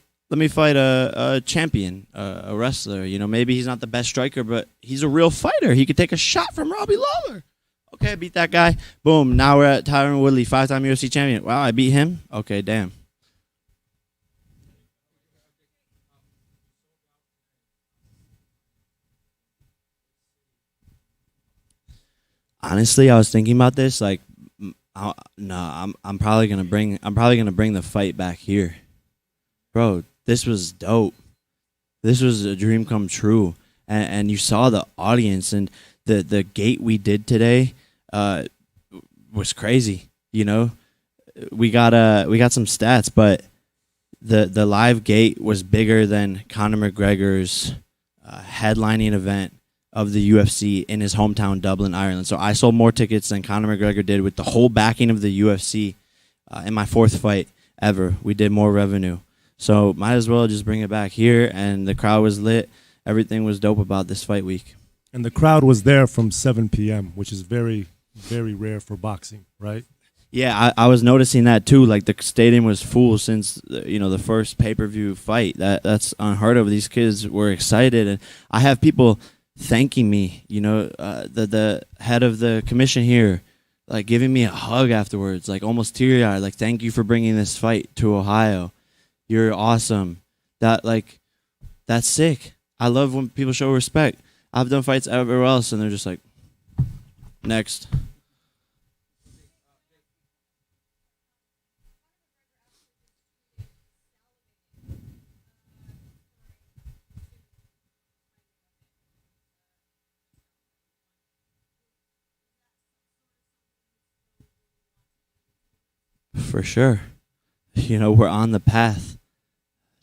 a champion, a wrestler. You know, maybe he's not the best striker, but he's a real fighter. He could take a shot from Robbie Lawler. Okay, I beat that guy. Boom, now we're at Tyron Woodley, 5-time UFC champion. Wow, I beat him? Okay, damn. Honestly, I was thinking about this. Like, I'm probably gonna bring the fight back here, bro. This was dope. This was a dream come true, and you saw the audience and the gate we did today was crazy. You know, we got some stats, but the live gate was bigger than Conor McGregor's headlining event of the UFC in his hometown, Dublin, Ireland. So I sold more tickets than Conor McGregor did with the whole backing of the UFC in my 4th fight ever. We did more revenue. So might as well just bring it back here, and the crowd was lit. Everything was dope about this fight week. And the crowd was there from 7 p.m., which is very, very rare for boxing, right? Yeah, I was noticing that too. Like the stadium was full since the first pay-per-view fight. That's unheard of. These kids were excited, and I have people thanking me, the head of the commission here, like giving me a hug afterwards, like almost teary-eyed, like, thank you for bringing this fight to Ohio. You're awesome. That's sick. I love when people show respect. I've done fights everywhere else, and they're just like, next. For sure. We're on the path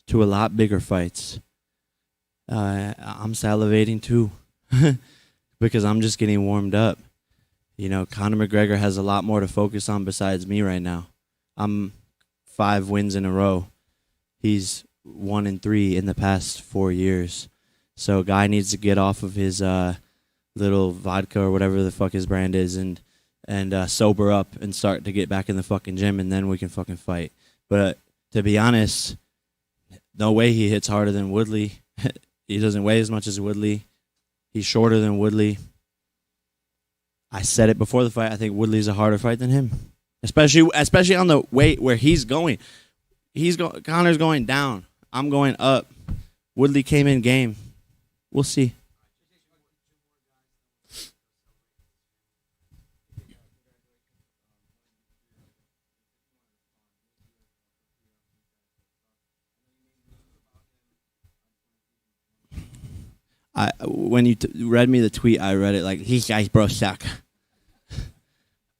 to a lot bigger fights. I'm salivating too because I'm just getting warmed up. Conor McGregor has a lot more to focus on besides me right now. I'm 5 wins in a row. He's 1-3 in the past 4 years. So guy needs to get off of his little vodka or whatever the fuck his brand is and sober up and start to get back in the fucking gym, and then we can fucking fight. But to be honest, no way he hits harder than Woodley. He doesn't weigh as much as Woodley. He's shorter than Woodley. I said it before the fight. I think Woodley's a harder fight than him, especially on the weight where he's going. Conor's going down. I'm going up. Woodley came in game. We'll see. When you read me the tweet, I read it like, these guys bro suck.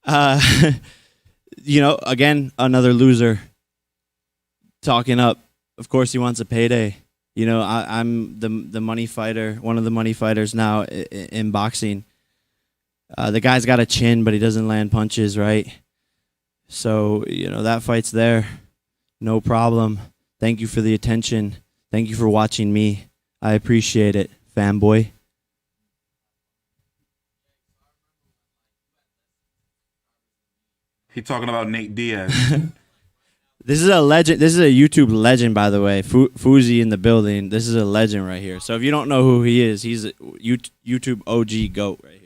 Again, another loser talking up. Of course he wants a payday. I'm the money fighter, one of the money fighters now in boxing. The guy's got a chin, but he doesn't land punches, right? So, that fight's there. No problem. Thank you for the attention. Thank you for watching me. I appreciate it. Fanboy. He talking about Nate Diaz. This is a legend. This is a YouTube legend, by the way. Fuzi in the building. This is a legend right here. So if you don't know who he is, he's a YouTube OG GOAT right here.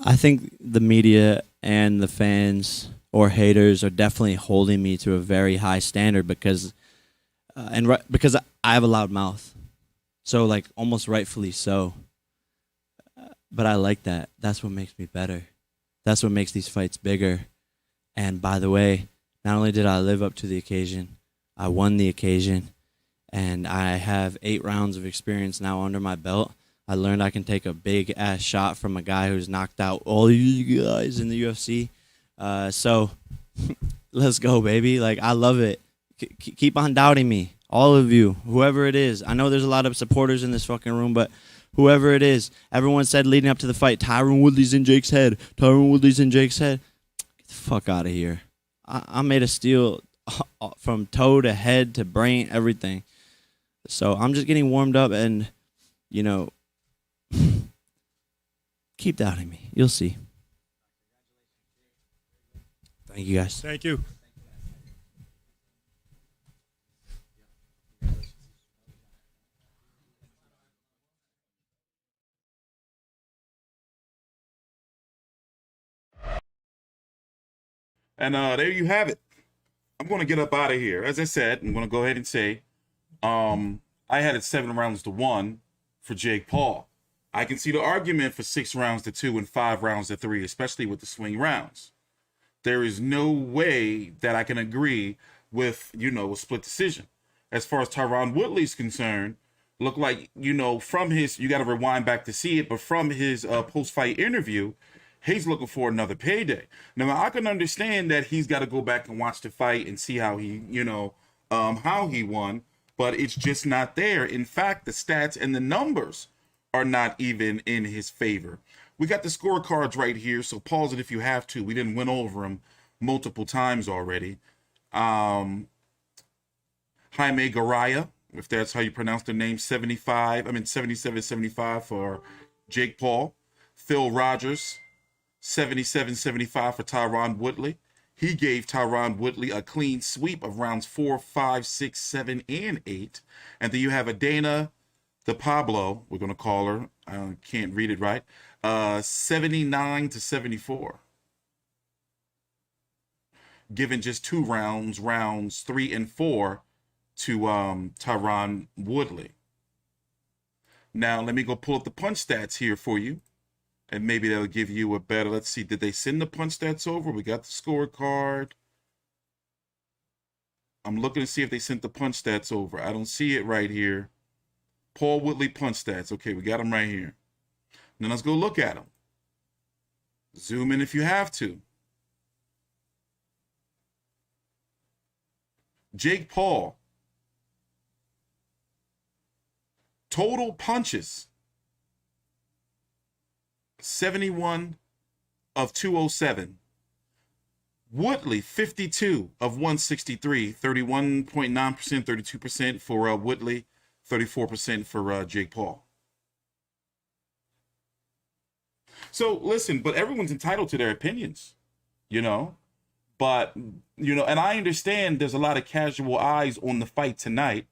I think the media and the fans or haters are definitely holding me to a very high standard because I have a loud mouth, so like almost rightfully so. But I like that. That's what makes me better. That's what makes these fights bigger. And by the way, not only did I live up to the occasion, I won the occasion, and I have 8 rounds of experience now under my belt. I learned I can take a big ass shot from a guy who's knocked out all you guys in the UFC. So let's go, baby. Like, I love it. Keep on doubting me, all of you, whoever it is. I know there's a lot of supporters in this fucking room, but whoever it is, everyone said leading up to the fight, Tyron Woodley's in Jake's head. Tyron Woodley's in Jake's head. Get the fuck out of here. I'm made of steel from toe to head to brain, everything. So I'm just getting warmed up and, you know, keep doubting me. You'll see. Thank you, guys. Thank you. And there you have it. I'm going to get up out of here. As I said, I'm going to go ahead and say, I had it 7 rounds to 1 for Jake Paul. I can see the argument for 6 rounds to 2 and 5 rounds to 3, especially with the swing rounds. There is no way that I can agree with, a split decision. As far as Tyron Woodley's concerned, look like, from his, you got to rewind back to see it, but from his post-fight interview, he's looking for another payday. Now, I can understand that he's got to go back and watch the fight and see how he, how he won, but it's just not there. In fact, the stats and the numbers are not even in his favor. We got the scorecards right here, so pause it if you have to. We didn't win over him multiple times already. Jaime Garaya, if that's how you pronounce the name, 77-75 for Jake Paul. Phil Rogers, 77-75 for Tyron Woodley. He gave Tyron Woodley a clean sweep of rounds 4, 5, 6, 7, and 8. And then you have Adana the Pablo, we're going to call her. I can't read it right. 79-74. Given just 2 rounds, rounds 3 and 4 to Tyron Woodley. Now, let me go pull up the punch stats here for you. And maybe that'll give you a better, let's see, did they send the punch stats over? We got the scorecard. I'm looking to see if they sent the punch stats over. I don't see it right here. Paul Woodley punch stats. Okay, we got them right here. Now let's go look at them. Zoom in if you have to. Jake Paul. Total punches. 71 of 207. Woodley, 52 of 163, 31.9%, 32% for Woodley, 34% for Jake Paul. So listen, but everyone's entitled to their opinions, but, and I understand there's a lot of casual eyes on the fight tonight,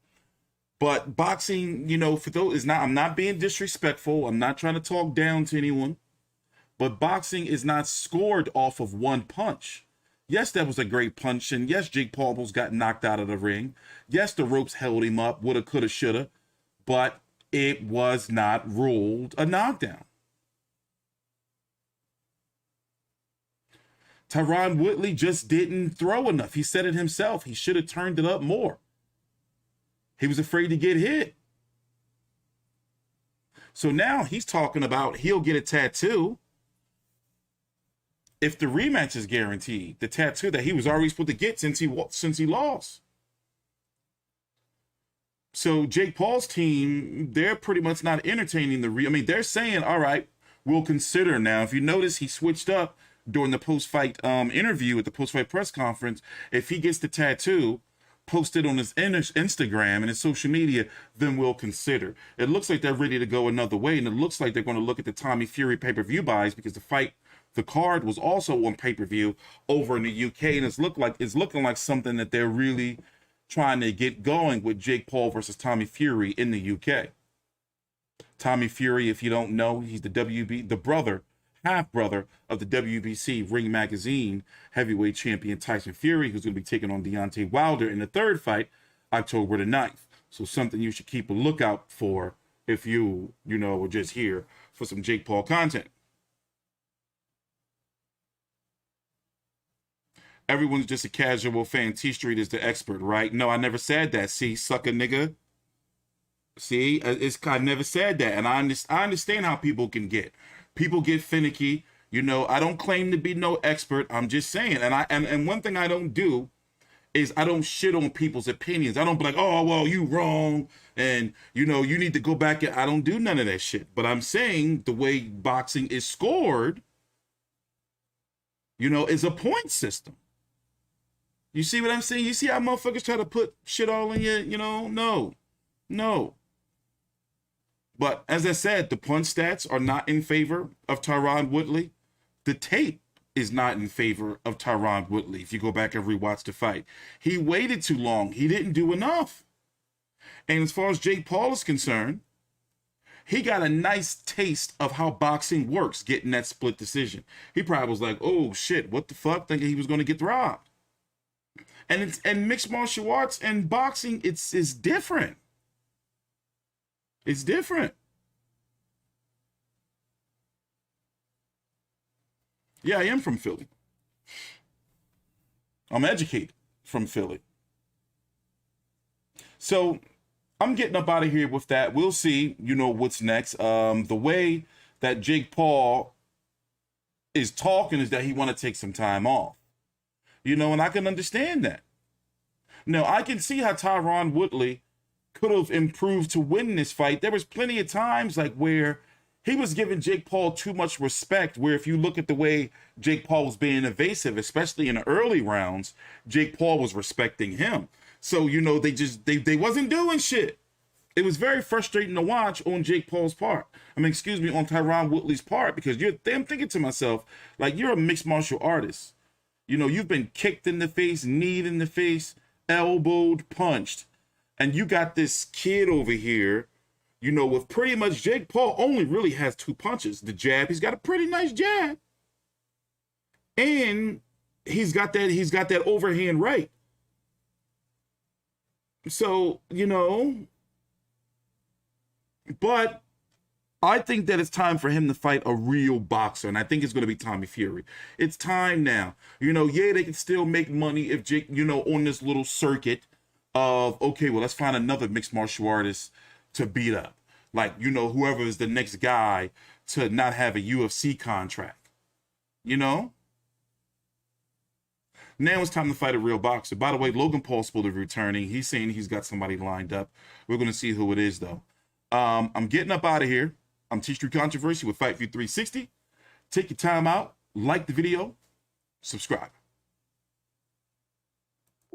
but boxing, for those I'm not being disrespectful. I'm not trying to talk down to anyone, but boxing is not scored off of one punch. Yes, that was a great punch. And yes, Jake Paul almost got knocked out of the ring. Yes, the ropes held him up, woulda, coulda, shoulda, but it was not ruled a knockdown. Tyron Woodley just didn't throw enough. He said it himself. He should have turned it up more. He was afraid to get hit. So now he's talking about he'll get a tattoo if the rematch is guaranteed. The tattoo that he was already supposed to get since he lost. So Jake Paul's team, they're pretty much not entertaining they're saying, all right, we'll consider now. If you notice, he switched up during the post-fight interview at the post-fight press conference. If he gets the tattoo posted on his Instagram and his social media, then we'll consider. It looks like they're ready to go another way, and it looks like they're going to look at the Tommy Fury pay-per-view buys, because the card was also on pay-per-view over in the UK, and it's looking like something that they're really trying to get going with Jake Paul versus Tommy Fury in the UK. Tommy Fury, if you don't know, he's the half brother of the WBC Ring Magazine heavyweight champion Tyson Fury, who's going to be taking on Deontay Wilder in the 3rd fight, October the 9th. So something you should keep a lookout for if you were just here for some Jake Paul content. everyone's just a casual fan. TstreeT is the expert, right? No, I never said that. See, sucker nigga. See, I never said that. And I understand how people can get. People get finicky. You know, I don't claim to be no expert. I'm just saying. And one thing I don't do is I don't shit on people's opinions. I don't be like, oh, well, you wrong. And, you know, you need to go back. I don't do none of that shit. But I'm saying the way boxing is scored, you know, is a point system. You see what I'm saying? You see how motherfuckers try to put shit all in you, you know? No. But as I said, the punch stats are not in favor of Tyron Woodley. The tape is not in favor of Tyron Woodley. If you go back and rewatch the fight, he waited too long. He didn't do enough. And as far as Jake Paul is concerned, he got a nice taste of how boxing works, getting that split decision. He probably was like, oh shit, what the fuck? Thinking he was going to get robbed. And mixed martial arts and boxing, it's different. It's different. Yeah, I am from Philly. I'm educated from Philly. So I'm getting up out of here with that. We'll see, you know, what's next. The way that Jake Paul is talking is that he want to take some time off. You know, and I can understand that. Now, I can see how Tyron Woodley could have improved to win this fight. There was plenty of times like where he was giving Jake Paul too much respect, where if you look at the way Jake Paul was being evasive, especially in the early rounds, Jake Paul was respecting him. So, you know, they wasn't doing shit. It was very frustrating to watch on Jake Paul's part. On Tyron Woodley's part, because I'm thinking to myself, like, you're a mixed martial artist. You know, you've been kicked in the face, kneed in the face, elbowed, punched. And you got this kid over here, you know, with pretty much Jake Paul only really has two punches. The jab, he's got a pretty nice jab. And he's got that overhand right. So, you know, but I think that it's time for him to fight a real boxer, and I think it's going to be Tommy Fury. It's time now. You know, yeah, they can still make money if Jake, you know, on this little circuit of, okay, well, let's find another mixed martial artist to beat up. Like, you know, whoever is the next guy to not have a UFC contract. You know? Now it's time to fight a real boxer. By the way, Logan Paul's supposed to be returning. He's saying he's got somebody lined up. We're going to see who it is, though. I'm getting up out of here. I'm TstreeT Controversy with Fight View 360. Take your time out, like the video, subscribe.